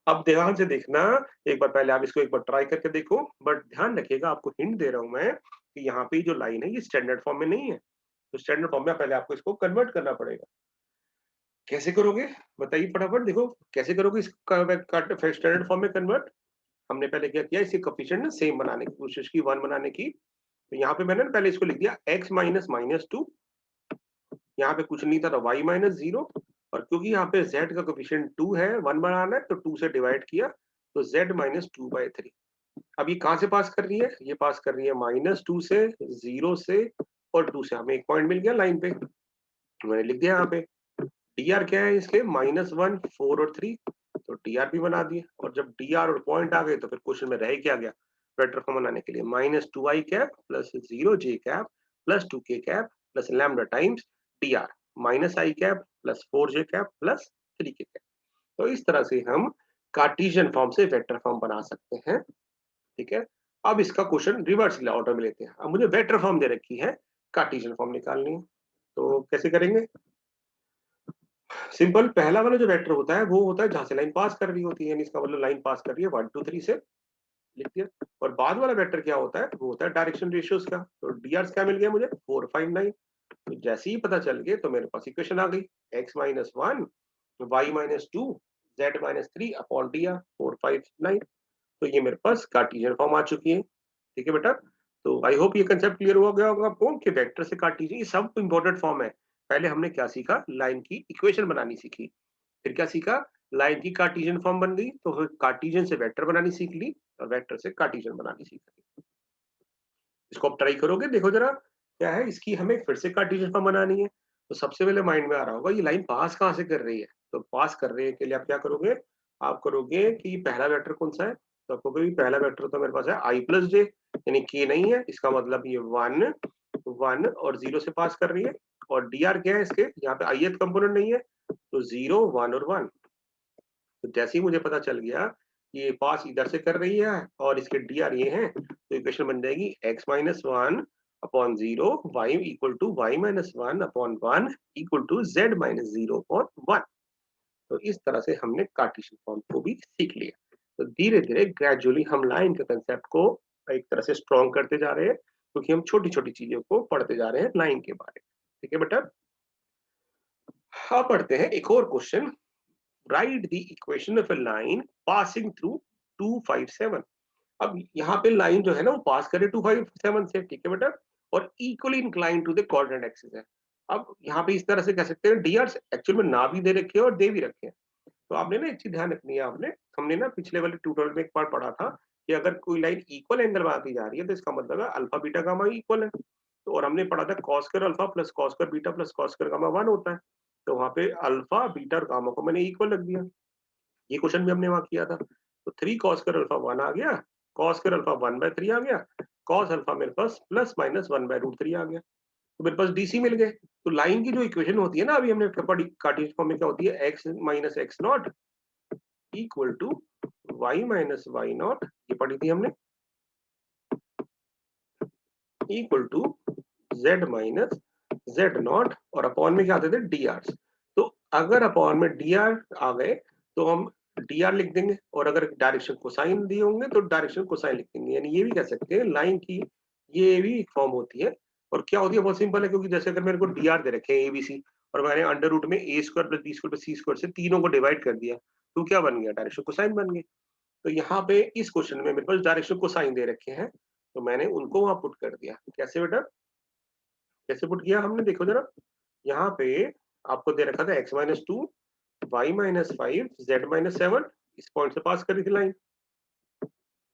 अब ध्यान से देखना, एक बार पहले आप इसको एक बार ट्राई करके देखो, बट ध्यान रखिएगा आपको हिंट दे रहा हूं मैं कि यहाँ पे जो लाइन है ये स्टैंडर्ड फॉर्म में नहीं है, तो स्टैंडर्ड फॉर्म में पहले आपको इसको कन्वर्ट करना पड़ेगा। कैसे करोगे बताइए फटाफट, देखो कैसे करोगे इसका स्टैंडर्ड फॉर्म में कन्वर्ट। हमने पहले क्या किया, इसे कोफिशिएंट ना सेम बनाने की कोशिश की, 1 बनाने की। तो यहाँ पे मैंने पहले इसको लिख दिया x माइनस माइनस 2, यहाँ पे कुछ नहीं था तो y माइनस 0, और क्योंकि यहाँ पे z का कोफिशिएंट 2 है, 1 बनाना है तो 2 से डिवाइड किया, तो z माइनस 2/3। अब ये कहाँ से पास कर रही है, ये पास कर रही है -2 से, 0 से और 2 से, हमें एक पॉइंट मिल गया लाइन पे, मैंने लिख दिया यहाँ पे। डी आर क्या है इसके, -1 4 और 3, तो डी आर भी बना दिए। और जब डी आर और पॉइंट आ गए तो फिर क्वेश्चन में रह क्या गया, वेक्टर फॉर्म बनाने के लिए -2i cap plus 0j cap plus 2k cap plus lambda times d r minus i cap plus 4j cap plus 3k cap. तो इस तरह से हम कार्टेशियन फॉर्म से वेक्टर फॉर्म बना सकते हैं। ठीक है, अब इसका क्वेश्चन रिवर्स ऑर्डर में लेते हैं। अब मुझे वेक्टर फॉर्म दे रखी है, कार्टेशियन फॉर्म निकालनी है, तो कैसे करेंगे। सिंपल, पहला वाला जो वेक्टर होता है वो होता है जहां से लाइन पास कर रही होती है, यानी इसका मतलब लाइन पास कर रही है 1 2 3 से, लिख दिया। और बाद वाला वेक्टर क्या होता है, वो होता है डायरेक्शन रेशियोज का। तो डीआर क्या मिल गया मुझे 4 5 9। तो जैसे ही पता चल गया तो मेरे पास इक्वेशन आ गई, x minus 1 y minus 2 z minus 3 upon d are 4 5 9। तो ये मेरे पास कार्टेशियन फॉर्म आ चुकी है। ठीक है बेटा, तो आई होप ये कंसेप्ट क्लियर हो गया होगा आपको कि वेक्टर से कार्टेशियन, ये सब इंपॉर्टेंट फॉर्म है। पहले हमने क्या सीखा, लाइन की इक्वेशन बनानी सीखी, फिर क्या सीखा, लाइन की कार्टेशियन फॉर्म बन गई, तो फिर कार्टेशियन से वेक्टर बनानी सीख ली और वेक्टर से कार्टेशियन बनानी सीख ली। इसको आप ट्राई करोगे, देखो जरा क्या है, इसकी हमें फिर से कार्टेशियन फॉर्म बनानी है। तो सबसे पहले माइंड में आ रहा होगा ये लाइन पास कहाँ से कर रही है, तो पास कर रहे के लिए आप क्या करोगे, आप करोगे कि पहला वेक्टर कौन सा है, तो आपको पहला वेक्टर तो मेरे पास है आई प्लस जे, यानी के नहीं है, इसका मतलब ये 1 और 0 से पास कर रही है। और डी आर क्या है इसके, यहाँ पे ith कंपोनेंट नहीं है, तो 0 1 और 1। तो जैसे ही मुझे पता चल गया कि ये पास इधर से कर रही है और इसके डी आर ये हैं, तो इक्वेशन बन जाएगी x minus 1 upon 0 y equal to y minus 1 upon 1 equal to z minus 0 upon 1। तो इस तरह से हमने कार्टेशियन फॉर्म को भी सीख लिया। तो धीरे धीरे ग्रेजुअली हम लाइन के कंसेप्ट को एक तरह से स्ट्रॉन्ग करते जा रहे हैं, क्योंकि हम छोटी छोटी चीजों को पढ़ते जा रहे हैं लाइन के बारे में। ठीक है बेटा, हाँ पढ़ते हैं एक और question. Right the equation of a line passing through 257। अब यहाँ पे लाइन जो है ना वो पास करे 257 से, ठीक है बेटा, और equally incline to the coordinate axis है। अब यहाँ पे इस तरह से कह सकते हैं, डी एक्चुअल में ना भी दे रखे हैं और दे भी रखे हैं। तो आपने ना एक चीज ध्यान रखनी है, आपने हमने ना पिछले वाले ट्यूटोरियल में एक बार पढ़ा था कि अगर कोई लाइन इक्वल एंगल बनाती जा रही है तो इसका मतलब है अल्फा बीटा गामा इक्वल है। तो और हमने पढ़ा था cos square alpha plus cos square beta plus cos square gamma 1 होता है। तो वहां पे अल्फा बीटा और गामा को मैंने इक्वल रख दिया। ये क्वेश्चन भी हमने वहां किया था। तो 3 कॉस स्क्वायर अल्फा 1 आ गया, कॉस स्क्वायर अल्फा 1/3 आ गया, कॉस अल्फा मेरे पास प्लस माइनस 1/√3 आ गया। तो मेरे पास डीसी मिल गए। तो लाइन की जो इक्वेशन होती है ना, अभी हमने पढ़ी कार्टेशियन फॉर्म में, क्या होती है, x minus x not equal to y minus y not, ये पढ़ी थी हमने, equal to z minus z not, और अपॉन में क्या आते थे, डी आर। तो अगर अपॉन में डी आर आ गए तो हम डी आर लिख देंगे, और अगर डायरेक्शन कोसाइन दिए होंगे तो डायरेक्शन कोसाइन लिख देंगे। यानी ये भी कह सकते हैं लाइन की ये भी एक फॉर्म होती है। और क्या होती है, बहुत सिंपल है, क्योंकि जैसे अगर मेरे को डी आर दे रखे हैं एबीसी, और मैंने अंडर रूट में a square plus b square plus c square से तीनों को डिवाइड कर दिया, तो क्या बन गया, डायरेक्शन कोसाइन बन गई। तो यहाँ पे इस क्वेश्चन में मेरे पास डायरेक्शन कोसाइन दे रखे हैं, तो मैंने उनको वहां पुट कर दिया। कैसे बेटा, कैसे पुट किया हमने, देखो जरा, यहाँ पे आपको दे रखा था x minus 2 y minus 5 z minus 7, इस पॉइंट से पास करी थी लाइन,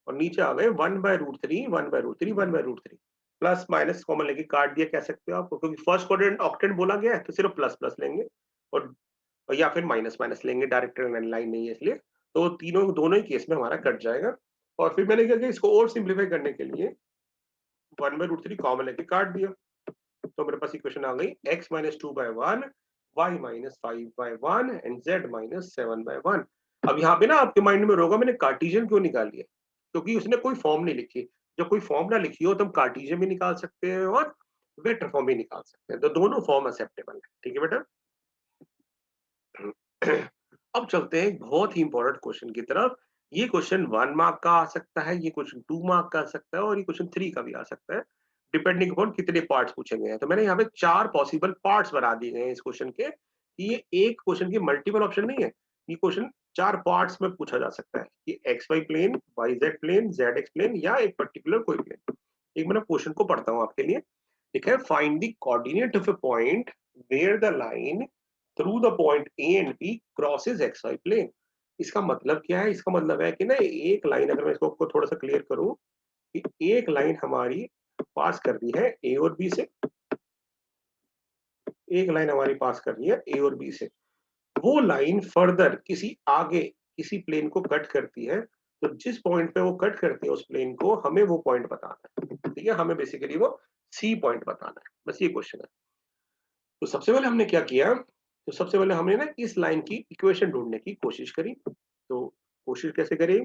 और नीचे आ गए 1/√3 1/√3 1/√3, प्लस माइनस कॉमन लेके काट दिया, कह सकते हो आप, क्योंकि फर्स्ट क्वाड्रेंट ऑक्टेंट बोला गया है तो सिर्फ प्लस प्लस लेंगे, और या फिर माइनस माइनस लेंगे, डायरेक्ट लाइन नहीं है इसलिए। तो तीनों दोनों ही केस में हमारा कट जाएगा। और फिर मैंने क्या किया, इसको और सिंप्लीफाई करने के लिए 1/√3 कॉमन लेके काट दिया। तो मेरे पास इक्वेशन आ गई x minus 2/1 y minus 5/1 and z minus 7/1। अब यहाँ पे ना आपके माइंड में होगा मैंने कार्टेशियन क्यों निकाल लिया, क्योंकि उसने कोई फॉर्म नहीं लिखी। जब कोई फॉर्म ना लिखी हो तो हम कार्टेशियन भी निकाल सकते हैं और वेक्टर फॉर्म भी निकाल सकते हैं, तो दोनों फॉर्म एक्सेप्टेबल है। ठीक है बेटा, अब चलते हैं एक बहुत ही इंपॉर्टेंट क्वेश्चन की तरफ। ये क्वेश्चन 1 मार्क का आ सकता है, ये क्वेश्चन 2 मार्क का आ सकता है, और ये क्वेश्चन 3 का भी आ सकता है, डिपेंडिंग अपॉन कितने पार्ट्स पूछे गए हैं। तो मैंने यहाँ पे 4 पॉसिबल पार्ट्स बना दिए गए हैं इस क्वेश्चन के, कि ये एक क्वेश्चन की मल्टीपल ऑप्शन नहीं है, ये क्वेश्चन 4 पार्ट्स में पूछा जा सकता है, कि x y plane, y z plane, z x plane, या एक पर्टिकुलर कोई प्लेन। एक मैंने क्वेश्चन को पढ़ता हूँ आपके लिए। ठीक है, find the coordinate of a point where the line through the point A and B crosses x y plane. इसका मतलब क्या है, इसका मतलब है कि ना एक लाइन, अगर मैं इसको थोड़ा सा क्लियर करूं, कि एक लाइन हमारी पास कर दी है ए और बी से, एक लाइन हमारी पास कर दी है ए और बी से, वो लाइन फर्दर किसी आगे किसी प्लेन को कट करती है, तो जिस पॉइंट पे वो कट करती है उस प्लेन को, हमें वो पॉइंट बताना है। ठीक है, हमें बेसिकली वो सी पॉइंट बताना है, बस ये क्वेश्चन है। तो सबसे पहले हमने क्या किया, तो सबसे पहले हमने ना इस लाइन की इक्वेशन ढूंढने की कोशिश करी। तो कोशिश कैसे करी,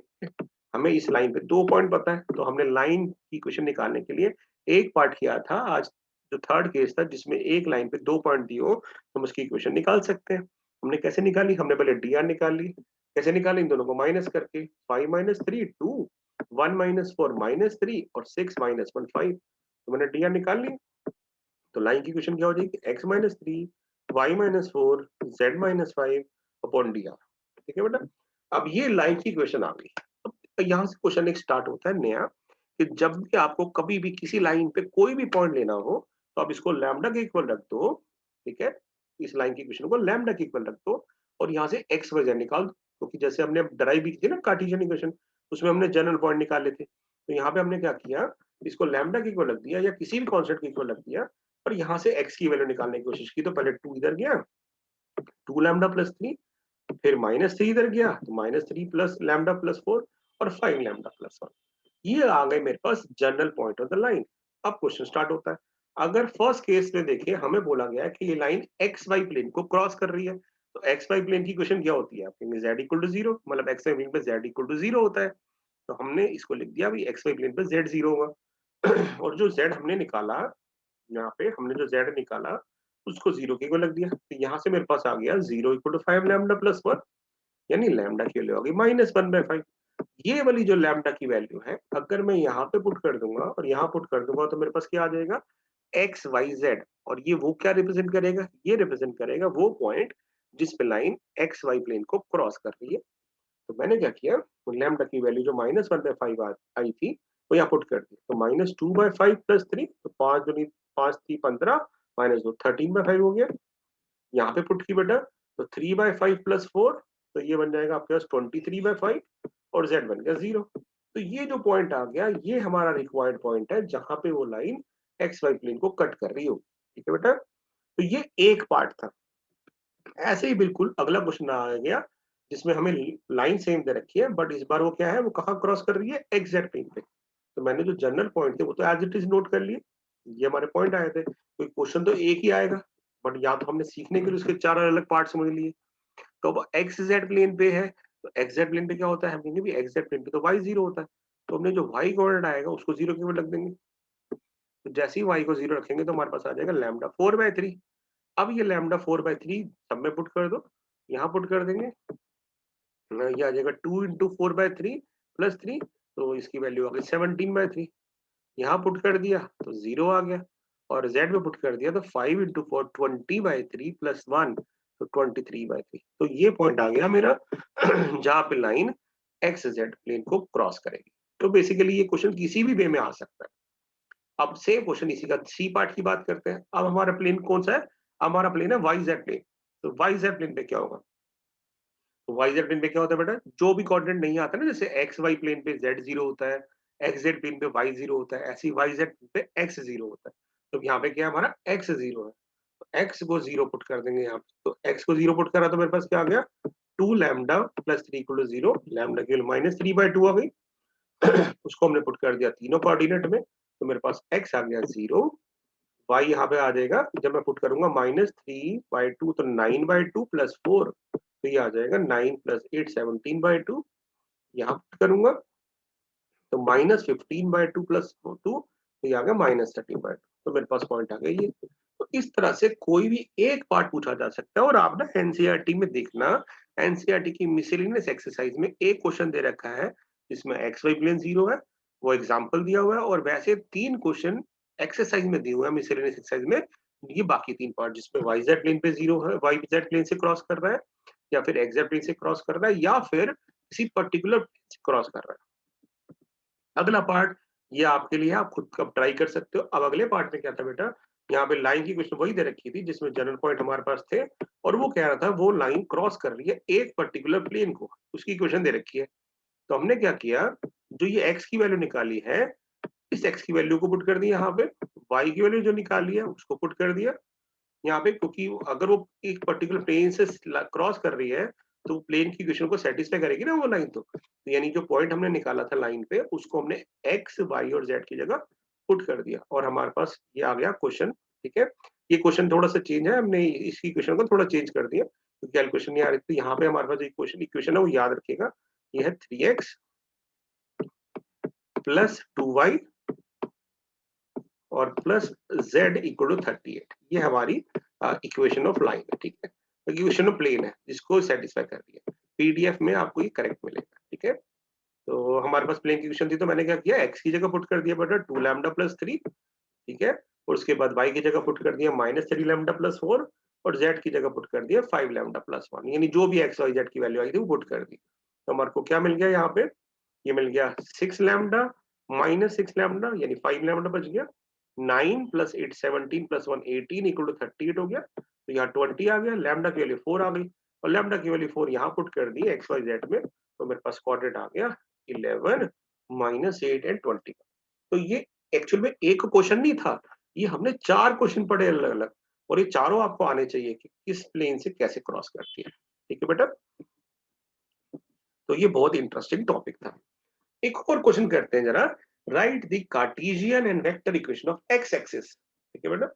हमें इस लाइन पे 2 पॉइंट पता है, तो हमने लाइन की इक्वेशन निकालने के लिए एक पार्ट किया था आज, जो थर्ड केस था जिसमें एक लाइन पे 2 पॉइंट दिए हो, तो हम उसकी इक्वेशन निकाल सकते हैं। हमने कैसे निकाली, हमने पहले डी आर निकाल ली। कैसे निकाली, इन दोनों को माइनस करके, 5 माइनस 3 2, 1 माइनस 4 माइनस 3, और 6 माइनस 1 5। तो मैंने डी आर निकाल ली। तो लाइन की इक्वेशन क्या हो जाएगी, x minus 3 y minus 4 z minus 5 upon d r. ठीक है बेटा, अब ये लाइन की इक्वेशन आ गई। अब तो यहाँ से क्वेश्चन एक स्टार्ट होता है नया, कि जब भी आपको कभी भी किसी लाइन पे कोई भी पॉइंट लेना हो तो आप इसको लैम्डा के इक्वल रख दो, ठीक है, इस लाइन की इक्वेशन को लैम्डा के इक्वल रख दो और यहाँ से एक्स वाई जेड निकाल दो, क्योंकि जैसे हमने डराइव भी की थी ना कार्टेशियन इक्वेशन, उसमें हमने जनरल पॉइंट निकाले थे, तो यहाँ पे हमने क्या किया, इसको लैम्डा के इक्वल रख दिया या किसी भी कॉन्स्टेंट के इक्वल रख दिया और यहाँ से एक्स की वैल्यू निकालने की कोशिश की, तो पहले 2 इधर गया, 2 लैम्डा प्लस 3, फिर -3 इधर गया तो -3 प्लस लैम्डा प्लस 4 और 5 लैम्डा प्लस 1। ये आ गए मेरे पास general point of the line. अब क्वेश्चन स्टार्ट होता है। अगर फर्स्ट केस में देखिए हमें बोला गया है कि ये लाइन एक्स वाई प्लेन को क्रॉस कर रही है, तो एक्स वाई प्लेन की इक्वेशन क्या होती है आपकी, z इक्वल टू 0, मतलब एक्स वाई प्लेन पे z इक्वल टू 0 होता है, तो हमने इसको लिख दिया अभी एक्स वाई प्लेन पे z 0 होगा और जो z हमने निकाला, यहाँ पे हमने जो z निकाला उसको 0 के इक्वल लग दिया, तो यहाँ से मेरे पास आ गया 0 इक्वल टू 5 लैम्डा प्लस 1, यानी लैम्डा की वैल्यू आ गई -1/5। ये वाली जो लैम्डा की वैल्यू है अगर मैं यहाँ पे पुट कर दूंगा और यहाँ पुट कर दूंगा तो मेरे पास क्या आ जाएगा, एक्स वाई जेड, और ये वो क्या रिप्रेजेंट करेगा, ये रिप्रेजेंट करेगा वो पॉइंट जिस पे लाइन एक्स वाई प्लेन को क्रॉस कर रही है। तो मैंने क्या किया, लैम्डा की वैल्यू जो -1/5 आई थी वो यहाँ पुट कर दी, तो -2/5 प्लस 3, तो 5 थी 15 -2 13/5 हो गया, यहाँ पे पुट की बेटा, तो 3/5 प्लस 4, तो ये बन जाएगा आपके पास 23/5 और z बन गया 0। तो ये जो पॉइंट आ गया ये हमारा रिक्वायर्ड पॉइंट है जहां पे वो लाइन एक्स वाई प्लेन को कट कर रही हो, ठीक है बेटा। तो ये एक पार्ट था। ऐसे ही बिल्कुल अगला क्वेश्चन आ गया जिसमें हमें लाइन सेम दे रखी है, बट इस बार वो क्या है, वो कहाँ क्रॉस कर रही है, एक्स प्लेन पे। तो मैंने जो जनरल पॉइंट थे वो तो एज इट इज नोट कर लिए, ये हमारे पॉइंट आए थे, कोई क्वेश्चन तो एक ही आएगा, बट या तो हमने सीखने के लिए उसके 4 अलग पार्ट समझ लिए। तो अब एक्स जेड प्लेन पे है, तो एक्स जेड प्लेन पे क्या होता है, हम कहेंगे भी एक्स जेड प्लेन पे तो वाई 0 होता है, तो हमने जो वाई कोऑर्डिनेट आएगा उसको 0 के ऊपर रख देंगे, तो जैसे ही वाई को 0 रखेंगे तो हमारे पास आ जाएगा लैम्डा 4/3। अब ये लैम्डा 4/3 सब में पुट कर दो, यहाँ पुट कर देंगे, ये आ जाएगा 2 इंटू 4/3 प्लस 3, तो इसकी वैल्यू आ गई 17/3, यहाँ पुट कर दिया तो 0 आ गया, और z में पुट कर दिया तो 5 इंटू 4 20/3 प्लस 1, तो 23/3। तो ये पॉइंट आ गया मेरा जहाँ पे लाइन एक्स जेड प्लेन को क्रॉस करेगी। तो बेसिकली ये क्वेश्चन किसी भी वे में आ सकता है। अब सेम क्वेश्चन इसी का सी पार्ट की बात करते हैं। अब हमारा प्लेन कौन सा है, हमारा प्लेन है वाई जेड प्लेन। तो वाई जेड प्लेन पे क्या होगा, तो वाई जेड प्लेन पे क्या होता है बेटा, जो भी कोऑर्डिनेट नहीं आता ना, जैसे एक्स वाई प्लेन पे जेड 0 होता है, एक्स जेड प्लेन पे वाई 0 होता है, ऐसे ही वाई जेड पे एक्स 0 होता है। तो यहाँ पे क्या है, हमारा एक्स 0 है, तो एक्स को 0 पुट कर देंगे यहाँ पे, तो एक्स को 0 पुट करा तो मेरे पास क्या आ गया, 2 lambda plus 3 equal to 0, lambda की वैल्यू -3/2 आ गई उसको हमने पुट कर दिया तीनों कोऑर्डिनेट में, तो मेरे पास एक्स आ गया 0, वाई यहाँ पे आ जाएगा, जब मैं पुट करूंगा -3/2 तो 9/2 प्लस 4, तो ये आ जाएगा 9 प्लस 8 17/2, यहाँ पुट करूंगा तो -15/2 प्लस 2, तो ये आ गया -13/2, तो मेरे पास पॉइंट आ गया ये। तो इस तरह से कोई भी एक पार्ट पूछा जा सकता है, और आप ना एनसीईआरटी में देखना, एनसीईआरटी की मिसलेनियस एक्सरसाइज में एक क्वेश्चन दे रखा है जिसमें एक्स वाई प्लेन 0 है, वो एग्जाम्पल दिया हुआ है, और वैसे 3 क्वेश्चन एक्सरसाइज में दिए हुए हैं मिसलेनियस एक्सरसाइज में, ये बाकी 3 पार्ट जिसमें वाई जेड प्लेन पे 0 है, वाई जेड प्लेन से क्रॉस कर रहा है, या फिर एक्स जेड प्लेन से क्रॉस कर रहा है, या फिर किसी पर्टिकुलर प्लेन से क्रॉस कर रहा है। अगला पार्ट ये आपके लिए, आप खुद कब ट्राई कर सकते हो। अब अगले पार्ट में क्या था बेटा, यहाँ पे लाइन की क्वेश्चन वही दे रखी थी जिसमें जनरल पॉइंट हमारे पास थे, और वो कह रहा था वो लाइन क्रॉस कर रही है एक पर्टिकुलर प्लेन को, उसकी क्वेश्चन दे रखी है। तो हमने क्या किया, जो ये एक्स की वैल्यू निकाली है, इस एक्स की वैल्यू को पुट कर दी यहाँ पे, वाई की वैल्यू जो निकाली है उसको पुट कर दिया यहाँ पे, क्योंकि अगर वो एक पर्टिकुलर प्लेन से क्रॉस कर रही है तो प्लेन की इक्वेशन को सेटिस्फाई करेगी ना वो लाइन, तो यानी जो पॉइंट हमने निकाला था लाइन पे उसको हमने एक्स वाई और जेड की जगह पुट कर दिया, और हमारे पास ये आ गया क्वेश्चन। ठीक है, ये क्वेश्चन थोड़ा सा चेंज है, हमने इसकी इक्वेशन को थोड़ा चेंज कर दिया तो कैलकुलेशन नहीं आ रही थी। यहाँ पे हमारे पास जो इक्वेशन है वो याद रखिएगा, ये है 3x प्लस 2y और प्लस z इक्वल टू 38, ये हमारी इक्वेशन ऑफ लाइन है। ठीक है, इक्वेशन ऑफ प्लेन है जिसको सेटिस्फाई कर रही है। पीडीएफ में आपको ये करेक्ट मिलेगा। ठीक है, तो हमारे पास प्लेन की इक्वेशन थी, तो मैंने क्या किया, x की जगह पुट कर दिया बेटा 2 लैम्डा प्लस 3, ठीक है, और उसके बाद y की जगह पुट कर दिया -3 लैम्डा प्लस 4, और z की जगह पुट कर दिया 5 लैम्डा प्लस 1, यानी जो भी x y z की वैल्यू आई थी वो पुट कर दी। तो हमारे को क्या मिल गया यहाँ पे, ये मिल गया 6 लैम्डा माइनस 6 लैम्डा यानी 5 लैम्डा बच गया। 9 प्लस 8 17 प्लस 1 18 इक्वल टू 38 हो गया। तो यहाँ 20 आ गया, लैम्डा की वैल्यू 4 आ गई और लैम्डा की वैल्यू 4 यहाँ पुट कर दी एक्स वाई जेड में, तो मेरे पास कोऑर्डिनेट आ गया 11 माइनस 8 एंड 20। तो ये एक्चुअल में एक क्वेश्चन नहीं था, ये हमने 4 क्वेश्चन पढ़े अलग अलग, और ये चारों आपको आने चाहिए कि किस प्लेन से कैसे क्रॉस करती है। ठीक है बेटा, तो ये बहुत इंटरेस्टिंग टॉपिक था। एक और क्वेश्चन करते हैं जरा, right the Cartesian and vector equation of x axis. ठीक है बेटा,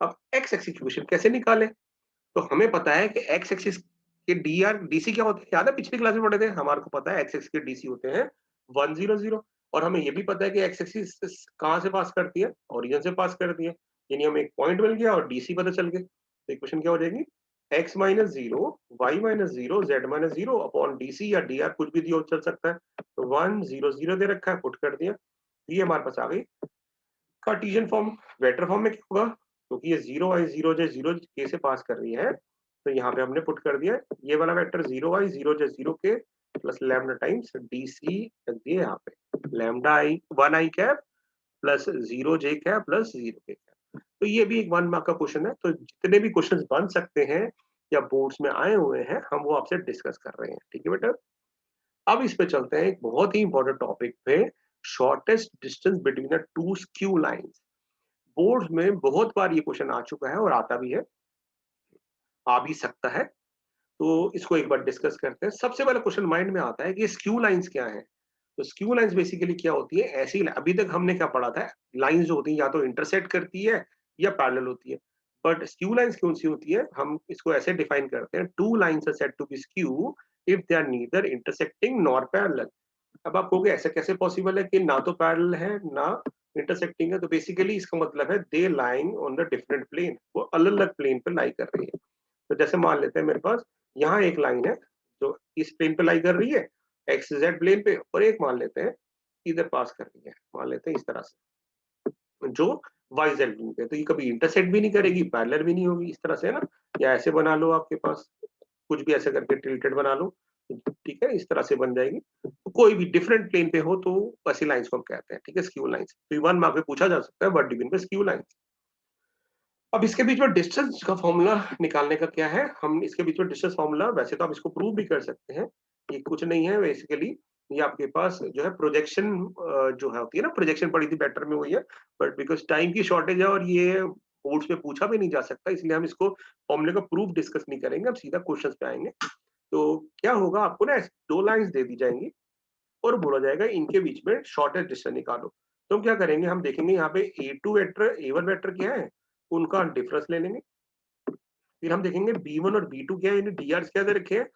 अब एक्स एक्सिस इक्वेशन कैसे निकालें? तो हमें पता है कि एक्स एक्सिस के डी आर डीसी क्या होते हैं, याद है पिछली क्लास में पढ़े थे, हमारे को पता है एक्स एक्सिस के डीसी होते हैं 100, और हमें ये भी पता है कि एक्स एक्सिस कहाँ से पास करती है, ओरिजिन से पास करती है, यानी हमें एक पॉइंट मिल गया और डीसी पता चल गया। तो इक्वेशन क्या हो जाएगी, x minus zero y minus zero z minus zero upon DC या डी आर कुछ भी दिया चल सकता है। तो 1 0 0 दे रखा है, पुट कर दिया, ये हमारे पास आ गई कार्टेशियन फॉर्म। वेक्टर फॉर्म में क्या होगा, क्योंकि ये 0 से पास कर रही है, तो यहाँ पे हमने पुट कर दिया ये वाला वेक्टर 0 के plus lambda times d c रख दिए यहाँ पे, lambda i 1 i cap plus 0 j cap plus 0 k cap. तो ये भी एक 1 मार्क का क्वेश्चन है। तो जितने भी क्वेश्चन बन सकते हैं या बोर्ड्स में आए हुए हैं, हम वो आपसे डिस्कस कर रहे हैं। ठीक है बेटा, अब इस पे चलते हैं एक बहुत ही इंपॉर्टेंट टॉपिक पे, shortest distance between the two skew lines. Board में बहुत बार ये क्वेश्चन आ चुका है और आता भी है, आ भी सकता है, तो इसको एक बार डिस्कस करते हैं। सबसे पहला क्वेश्चन माइंड में आता है कि स्क्यू लाइंस क्या है। तो स्क्यू लाइंस बेसिकली क्या होती है, ऐसी अभी तक हमने क्या पढ़ा था, लाइंस जो होती है या तो इंटरसेक्ट करती है या पैरेलल होती है, बट स्क्यू लाइंस कौन सी होती है, हम इसको ऐसे डिफाइन करते हैं, two lines are said to be skew if they are neither intersecting nor parallel. अब आप कहोगे ऐसा कैसे पॉसिबल है कि ना तो पैरेलल है ना इंटरसेक्टिंग है, तो बेसिकली इसका मतलब है they lying on the different plane, वो अलग अलग प्लेन पर लाई कर रही है। तो जैसे मान लेते हैं मेरे पास यहाँ एक लाइन है जो इस प्लेन पे लाई कर रही है, एक्स जेड प्लेन पे, और एक मान लेते हैं इधर पास कर रही है, मान लेते हैं इस तरह से, जो वाई जेड प्लेन पे। तो ये कभी इंटरसेक्ट भी नहीं करेगी, पैरेलल भी नहीं होगी, इस तरह से है ना, या ऐसे बना लो, आपके पास कुछ भी ऐसे करके टिल्टेड बना लो, ठीक है, इस तरह से बन जाएगी। तो कोई भी डिफरेंट प्लेन पे हो तो ऐसी लाइंस को हम कहते हैं, ठीक है, स्क्यू लाइंस। तो 1 मार्क में पूछा जा सकता है, what do you mean by skew lines. अब इसके बीच में डिस्टेंस का फॉर्मूला निकालने का क्या है, हम इसके बीच में डिस्टेंस फॉर्मूला, वैसे तो आप इसको प्रूव भी कर सकते हैं, ये कुछ नहीं है बेसिकली, ये आपके पास जो है प्रोजेक्शन जो है होती है ना, प्रोजेक्शन पड़ी थी बेटर में हुई है, बट बिकॉज टाइम की शॉर्टेज है और ये बोर्ड्स में पूछा भी नहीं जा सकता, इसलिए हम इसको फॉर्मूले का प्रूफ डिस्कस नहीं करेंगे, हम सीधा क्वेश्चन पे आएंगे। तो क्या होगा, आपको ना दो लाइंस दे दी जाएंगी और बोला जाएगा इनके बीच में शॉर्टेस्ट डिस्टेंस निकालो। तो हम क्या करेंगे, हम देखेंगे यहाँ पे A2 वेक्टर A1 वेक्टर क्या है, उनका डिफरेंस ले लेंगे। फिर हम देखेंगे B1 और B2 क्या है, यानी डी क्या दे रखे हैं,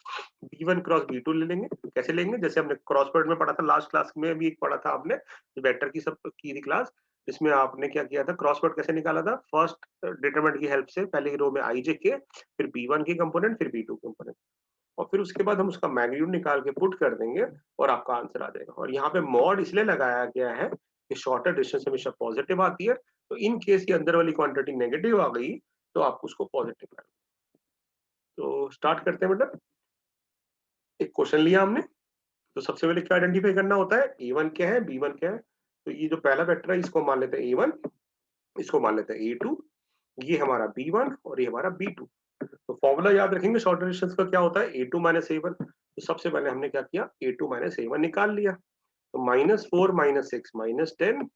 B1 क्रॉस B2 ले लेंगे। कैसे लेंगे, जैसे हमने क्रॉस प्रोडक्ट में पढ़ा था, लास्ट क्लास में भी एक पढ़ा था आपने, वेक्टर की सब की थी क्लास, जिसमें आपने क्या किया था, क्रॉस प्रोडक्ट कैसे निकाला था, फर्स्ट डिटरमिनेंट की हेल्प से, पहले रो में IJ के, फिर B1 की कंपोनेंट, फिर B2 कंपोनेंट, और फिर उसके बाद हम उसका मैग्नीट्यूड निकाल के पुट कर देंगे और आपका आंसर आ जाएगा। और यहाँ पे मॉड इसलिए लगाया गया है कि शॉर्टर डिस्टेंस हमेशा पॉजिटिव आती है, तो इन केस ये अंदर वाली क्वांटिटी नेगेटिव आ गई तो आप उसको पॉजिटिव कर। तो स्टार्ट करते हैं बेटा, एक क्वेश्चन लिया हमने, तो सबसे पहले क्या आइडेंटिफाई करना होता है, A1 क्या है, B1 क्या है। तो ये जो पहला वेक्टर है इसको मान लेते हैं A1, इसको मान लेते हैं A2, ये हमारा B1 और ये हमारा B2। तो फॉर्मूला याद रखेंगे शॉर्ट डिस्टेंस का क्या होता है, A2 माइनस A1। तो सबसे पहले हमने क्या किया, A2 माइनस A1 निकाल लिया। तो -4 -6 -10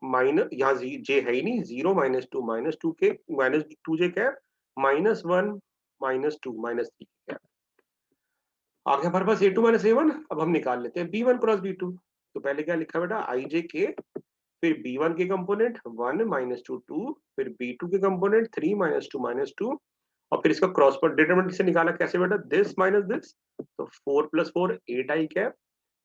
माइनस, यहाँ जे है ही नहीं, 0 -2 के -2 जे कैप -1 -2 -3 कैप। आगे हमारे पास A2 माइनस A1, अब हम निकाल लेते हैं B1 क्रॉस B2। तो पहले क्या लिखा बेटा, IJ के, फिर B1 के कंपोनेंट 1 -2 2, फिर B2 के कंपोनेंट 3 -2 और फिर इसका क्रॉस प्रोडक्ट डिटरमिनेंट से निकाला कैसे बेटा, दिस माइनस दिस, तो 4 + 4 8 आई कैप।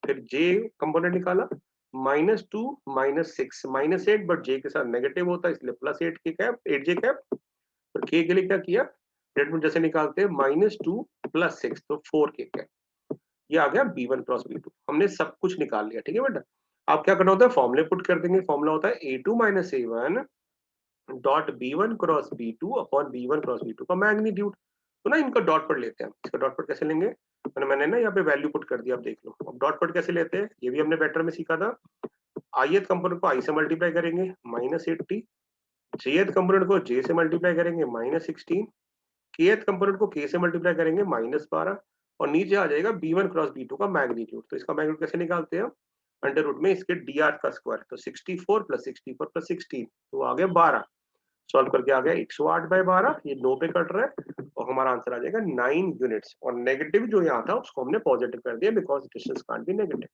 फिर J कंपोनेंट निकाला, -2 -6 -8, बट J के साथ नेगेटिव होता है इसलिए +8 के कैप 8 J कैप। फिर K के लिए क्या किया, डिटरमिनेंट जैसे निकालते हैं -2 + 6 तो 4 के कैप। ये आ गया B1 क्रॉस B2, हमने सब कुछ निकाल लिया। ठीक है बेटा, आप क्या करना होता है, फॉर्मूले पुट कर देंगे। फॉर्मूला होता है A2 minus A1 dot B1 cross B2 upon B1 cross B2 का मैग्नीट्यूड। तो ना इनका डॉट पर लेते हैं, इसका डॉट पर कैसे लेंगे, मैंने ना यहाँ पे वैल्यू पुट कर दिया, आप देख लो। अब डॉट प्रोडक्ट कैसे लेते हैं, ये भी हमने वेक्टर में सीखा था। ith कंपोनेंट को i से मल्टीप्लाई करेंगे -80, jth कंपोनेंट को j से मल्टीप्लाई करेंगे -16, kth कंपोनेंट को k से मल्टीप्लाई करेंगे -12, और नीचे आ जाएगा b1 क्रॉस b2 का मैग्नीट्यूड। तो इसका मैग्नीट्यूड कैसे निकालते हैं, अंडर रूट में इसके dr का स्क्वायर, तो 64 + 64 + 16, तो आ गया 12। सॉल्व करके आ गया 108/12, ये 9 पे कट रहा है, और हमारा आंसर आ जाएगा 9 यूनिट्स। और नेगेटिव जो यहाँ था उसको हमने पॉजिटिव कर दिया, because distance can't be negative.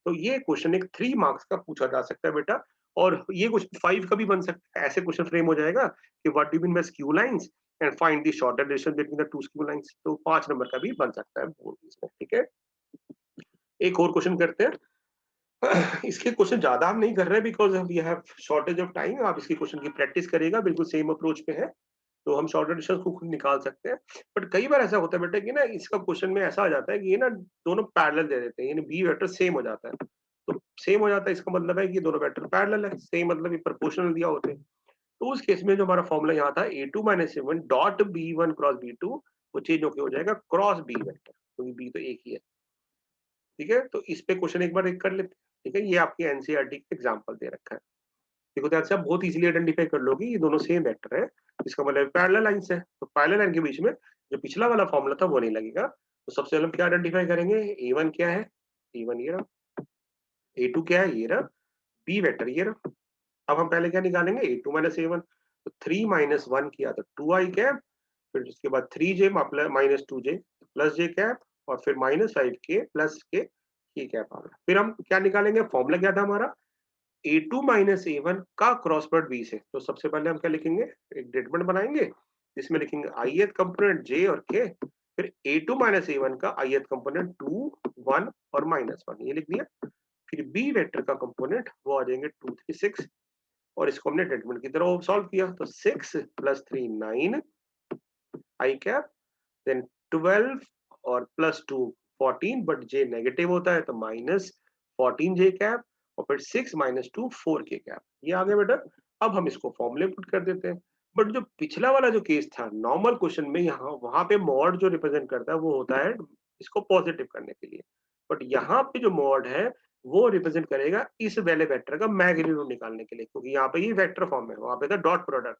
तो ये क्वेश्चन एक 3 मार्क्स का पूछा जा सकता है बेटा, और ये क्वेश्चन 5 का भी बन सकता है। ऐसे क्वेश्चन फ्रेम हो जाएगा कि what do you mean by skew lines and find the shorter distance between the two skew lines. तो 5 नंबर का भी बन सकता है बोर्ड इसमें, ठीक है। एक और क्वेश्चन करते हैं। इसके क्वेश्चन ज्यादा हम नहीं कर रहे because we have shortage of time. आप इसकी क्वेश्चन की प्रैक्टिस करिएगा, बिल्कुल सेम अप्रोच पे है, तो हम शॉर्टर डिस्टेंस को खुद निकाल सकते हैं। बट कई बार ऐसा होता है बेटा कि ना इसका क्वेश्चन में ऐसा आ जाता है कि ये ना दोनों पैरेलल दे देते हैं, यानी बी वेक्टर सेम हो जाता है। तो सेम हो जाता है, इसका मतलब है कि ये दोनों वेक्टर पैरेलल है, सेम मतलब ये प्रोपोर्शनल दिया होते हैं। तो उस केस में जो हमारा फॉर्मूला यहाँ था a2 - a1 dot b1 cross b2, वो चेंज होकर हो जाएगा क्रॉस b वेक्टर, क्योंकि b तो एक ही है, ठीक है। तो इस पे क्वेश्चन एक बार एक कर लेते हैं, ठीक है। ये आपकी एनसीईआरटी का एग्जाम्पल दे रखा है। देखो ध्यान से, आप बहुत इजीली आइडेंटिफाई कर लोगे ये दोनों सेम वेक्टर है, इसका मतलब पैरेलल लाइंस है। तो पैरेलल लाइन के बीच में जो पिछला वाला फॉर्मूला था वो नहीं लगेगा। तो सबसे पहले हम क्या आइडेंटिफाई करेंगे, a1 क्या है, a1 ये रहा, a2 क्या है, ये रहा, b वेक्टर ये रहा। अब हम पहले क्या निकालेंगे, a2 - a1, तो 3 - 1 किया तो 2i कैप, फिर उसके बाद 3j -2j plus j cap, और फिर -5k प्लस k कैप आ गया। फिर हम क्या निकालेंगे, फॉर्मूला क्या था हमारा, a2 - a1 का क्रॉस प्रोडक्ट b से। तो सबसे पहले हम क्या लिखेंगे, एक स्टेटमेंट बनाएंगे जिसमें लिखेंगे ith कंपोनेंट j और k, फिर a2 - a1 का ith कंपोनेंट 2, 1 और -1, ये लिख दिया। फिर b वेक्टर का कंपोनेंट वो आ जाएंगे 2, 3, 6, और इसको हमने स्टेटमेंट की तरह सॉल्व किया। तो 6 + 3 9 i कैप, देन 12 और +2 14, बट j नेगेटिव होता है तो -14j कैप, और फिर 6 - 2 4k कैप, ये आ गया बेटा। अब हम इसको फॉर्मूले पुट कर देते हैं। बट जो पिछला वाला जो केस था नॉर्मल क्वेश्चन में, यहाँ वहां पे मॉड जो रिप्रेजेंट करता है वो होता है इसको पॉजिटिव करने के लिए, बट यहाँ पे जो मॉड है वो रिप्रेजेंट करेगा इस वाले वेक्टर का मैग्नीट्यूड निकालने के लिए, क्योंकि यहाँ पे ये वेक्टर फॉर्म है, वहां पे था dot product.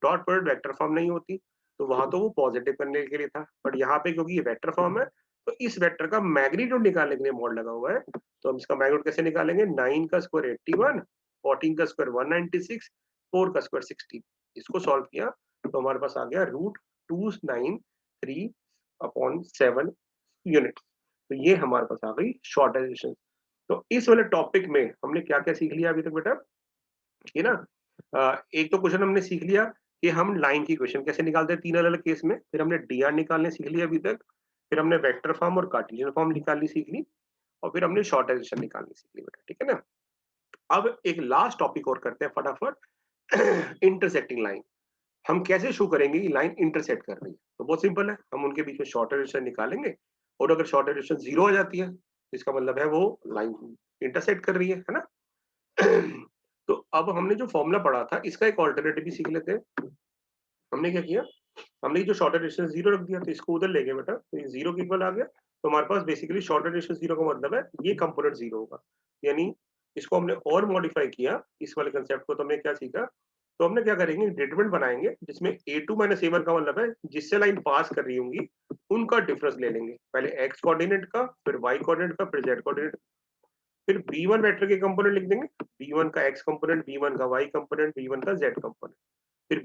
Dot product vector form नहीं होती, तो वहां तो वो पॉजिटिव करने के लिए था, बट यहाँ पे क्योंकि ये वेक्टर फॉर्म है, तो इस वेक्टर का मैग्नीट्यूड निकालने के लिए मॉड लगा हुआ है। तो हम इसका मैग्नीट्यूड कैसे निकालेंगे, 9 का स्क्वायर 81, 14 का स्क्वायर 196, 4 का स्क्वायर 60। इसको सॉल्व किया तो हमारे पास आ गया √293/7 यूनिट। तो ये हमारे पास आ गई शॉर्टेज। तो इस वाले टॉपिक में हमने क्या क्या सीख लिया अभी तक बेटा, ये ना एक तो क्वेश्चन हमने सीख लिया कि हम लाइन की इक्वेशन कैसे निकालते हैं 3 अलग अलग केस में, फिर हमने डीआर निकालने सीख लिया अभी तक, फिर हमने वेक्टर फॉर्म और कार्टेशियन फॉर्म निकालनी सीख ली, और फिर हमने शॉर्टाइजेशन निकालनी सीख ली बेटा, ठीक है ना। अब एक लास्ट टॉपिक और करते हैं फटाफट। इंटरसेक्टिंग लाइन, हम कैसे शो करेंगे कि लाइन इंटरसेक्ट कर रही है। तो बहुत सिंपल है, हम उनके बीच में शॉर्टाइजेशन निकालेंगे, और अगर शॉर्टाइजेशन 0 आ जाती है तो इसका मतलब है वो लाइन इंटरसेक्ट कर रही है ना। तो अब हमने जो फॉर्मूला पढ़ा था इसका एक ऑल्टरनेटिव भी सीख लेते हैं। हमने क्या किया, हमने जो शॉर्टर डिस्टेंस 0 रख दिया, तो इसको उधर ले गए बेटा, तो ये 0 के इक्वल आ गया। तो हमारे पास बेसिकली शॉर्टर डिस्टेंस 0 का मतलब है ये कंपोनेंट 0 होगा, यानी इसको हमने और मॉडिफाई किया इस वाले कंसेप्ट को। तो हमने क्या सीखा, तो हमने क्या करेंगे, स्टेटमेंट बनाएंगे जिसमें a2 - a1 का मतलब है जिससे लाइन पास कर रही होंगी उनका डिफरेंस ले लेंगे, पहले x कोऑर्डिनेट का, फिर y कोऑर्डिनेट का, फिर z कोऑर्डिनेट, फिर b1 वेक्टर के कंपोनेंट लिख देंगे, b1 का x कंपोनेंट, b1 का y कंपोनेंट, b1 का z कंपोनेंट। फिर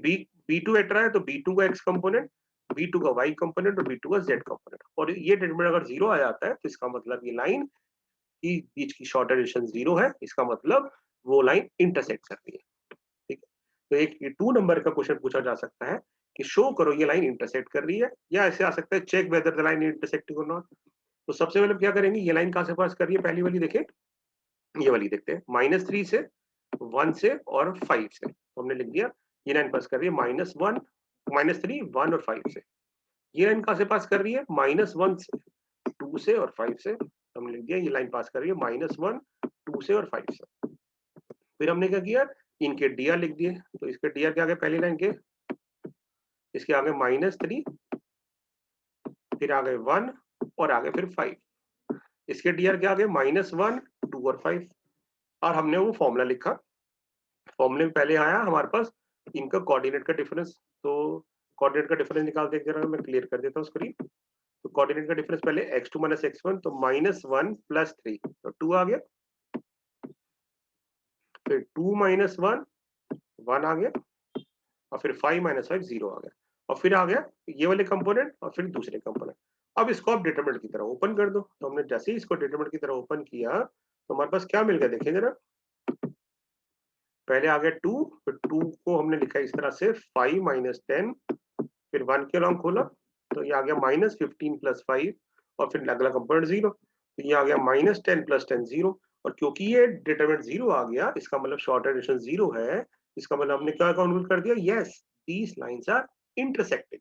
b2 वेक्टर है तो b2 का x कंपोनेंट, b2 का y कंपोनेंट और b2 का z कंपोनेंट। और ये डिटरमिनेंट अगर 0 आ जाता है तो इसका मतलब ये लाइन की बीच की शॉर्टर डिस्टेंस 0 है, इसका मतलब वो लाइन इंटरसेक्ट कर रही है, ठीक है। तो एक 2 नंबर का क्वेश्चन पूछा जा सकता है कि शो करो ये लाइन इंटरसेक्ट कर रही है, या ऐसे आ सकता है check whether the line intersecting और नॉट। तो सबसे पहले क्या करेंगे, ये लाइन कहां से पास कर रही है, पहली वाली देखें, ये वाली देखते हैं, -3 से, 1 से और 5 से। तो हमने लिख दिया ये लाइन पास कर रही है -1, -3, 1 और 5 से। ये लाइन कहां से पास कर रही है, -1 से, 2 से और 5 से। तो हमने लिख दिया ये लाइन पास कर रही है -1, 2 से और 5 से। फिर हमने क्या किया, इनके डीआर लिख दिए। तो इसके डीआर के आगे पहली लाइन के, इसके आगे -3, फिर आ गए 1 और आगे फिर 5। इसके डी आर क्या आ गए, -1, 2 और 5। और हमने वो फॉर्मूला लिखा। फॉर्मूले में पहले आया हमारे पास इनका कोऑर्डिनेट का डिफरेंस। तो कोऑर्डिनेट का डिफरेंस निकालते हैं, जरा मैं क्लियर कर देता हूँ स्क्रीन। तो कोऑर्डिनेट का डिफरेंस पहले x2 - x1, तो -1 + 3, तो 2 आ गया। फिर 2 - 1, 1 आ गया। और फिर 5 - 5, 0 आ गया। और फिर आ गया ये वाले कंपोनेंट और फिर दूसरे कंपोनेंट। अब इसको आप डिटरमिनेंट की तरह ओपन कर दो। तो हमने जैसे ही इसको डिटरमिनेंट की तरह ओपन किया तो हमारे पास क्या मिल गया, देखिए जरा। पहले आ गया 2, फिर 2 को हमने लिखा इस तरह से 5 - 10, फिर 1 के अलॉन्ग खोला तो ये आ गया -15 + 5, और फिर अगला कंपोनेंट 0, तो ये आ गया -10 + 10, 0। और क्योंकि ये डिटरमिनेंट 0 आ गया, इसका मतलब शॉर्ट एडिशन 0 है। इसका मतलब हमने क्या काउंट कर दिया, yes these lines are intersecting.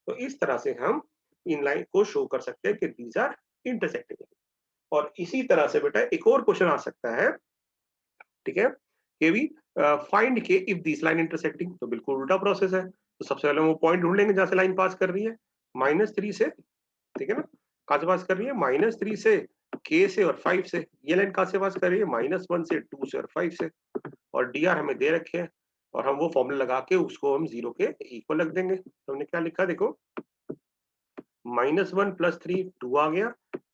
तो इस तरह से हम इन लाइन को शो कर सकते हैं कि दीज आर इंटरसेक्टिंग। और इसी तरह से बेटा एक और क्वेश्चन आ सकता है, ठीक है, कि भी फाइंड के इफ दिस लाइन इंटरसेक्टिंग। तो बिल्कुल उल्टा प्रोसेस है। तो सबसे पहले हम वो पॉइंट ढूंढ लेंगे जहां से लाइन पास कर रही है, -3 से, ठीक है ना। कहां से पास कर रही है, -3 से, k से और 5 से। ये लाइन कहां से पास कर रही है, -1 से, 2 से और 5 से। और डी आर हमें दे रखे हैं, और हम वो फॉर्मूला लगा के उसको हम 0 के इक्वल रख देंगे। तो हमने क्या लिखा, देखो, -1 + 3, 2 आ गया,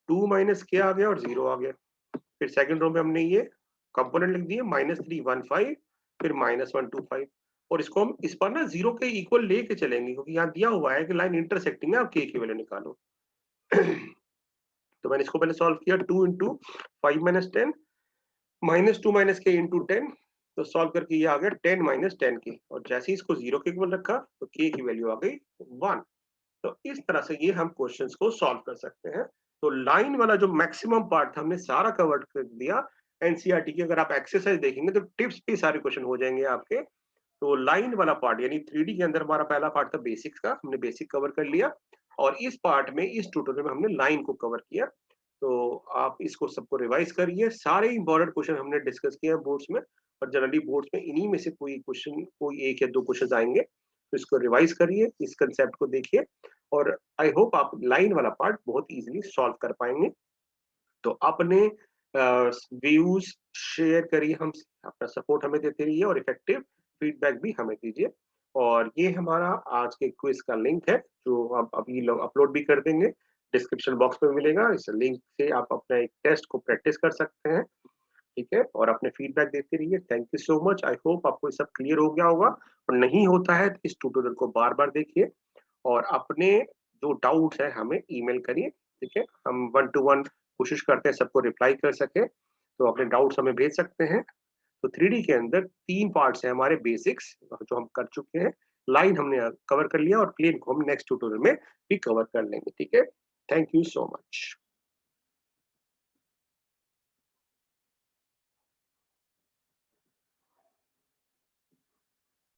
2 - k आ गया और 0 आ गया। फिर सेकंड रो में हमने ये कंपोनेंट लिख दिए, -3, 1, 5, फिर -1, 2, 5। और इसको हम इस पर ना 0 के इक्वल लेके चलेंगे, क्योंकि यहाँ दिया हुआ है कि लाइन इंटरसेक्टिंग है, आप k की वैल्यू निकालो। तो मैंने इसको पहले सॉल्व किया, 2 × 5 - 10, -2 - k × 10। तो सॉल्व करके ये आ गया 10 - 10 k। और जैसे ही इसको 0 के इक्वल रखा तो k की वैल्यू आ गई 1। तो इस तरह से ये हम क्वेश्चंस को सॉल्व कर सकते हैं। तो लाइन वाला जो मैक्सिमम पार्ट हमने सारा कवर कर दिया। एनसीईआरटी की अगर आप एक्सरसाइज देखेंगे तो टिप्स पे सारे क्वेश्चन हो जाएंगे आपके। तो लाइन वाला पार्ट यानी 3D के अंदर हमारा पहला पार्ट था बेसिक्स का, हमने बेसिक कवर कर लिया। और इस पार्ट में, इस ट्यूटोरियल में हमने लाइन को कवर किया। तो आप इसको सबको रिवाइज करिए। सारे इंपॉर्टेंट क्वेश्चन हमने डिस्कस किए हैं बोर्ड्स में, और जनरली बोर्ड्स में इन्हीं में से कोई क्वेश्चन, कोई 1 या 2 क्वेश्चन आएंगे। तो इसको रिवाइज करिए, इस कंसेप्ट को देखिए, और आई होप आप लाइन वाला पार्ट बहुत इजीली सॉल्व कर पाएंगे। तो अपने व्यूज शेयर करिए, हम अपना सपोर्ट हमें देते रहिए, और इफेक्टिव फीडबैक भी हमें दीजिए। और ये हमारा आज के क्विज का लिंक है, जो आप अभी लोग अपलोड भी कर देंगे, डिस्क्रिप्शन बॉक्स में मिलेगा। इस लिंक से आप अपना एक टेस्ट को प्रैक्टिस कर सकते हैं, ठीक है। और अपने फीडबैक देते रहिए। Thank you so much. I hope आपको ये सब क्लियर हो गया होगा, और नहीं होता है तो इस ट्यूटोरियल को बार बार देखिए, और अपने जो डाउट्स है हमें ईमेल करिए, ठीक है। हम 1 to 1 कोशिश करते हैं सबको रिप्लाई कर सके। तो अपने डाउट्स हमें भेज सकते हैं। तो 3D के अंदर 3 पार्ट्स हैं हमारे बेसिक्स, जो हम कर चुके हैं। लाइन हमने कवर कर लिया, और प्लेन को हम नेक्स्ट ट्यूटोरियल में भी कवर कर लेंगे, ठीक है। Thank you so much.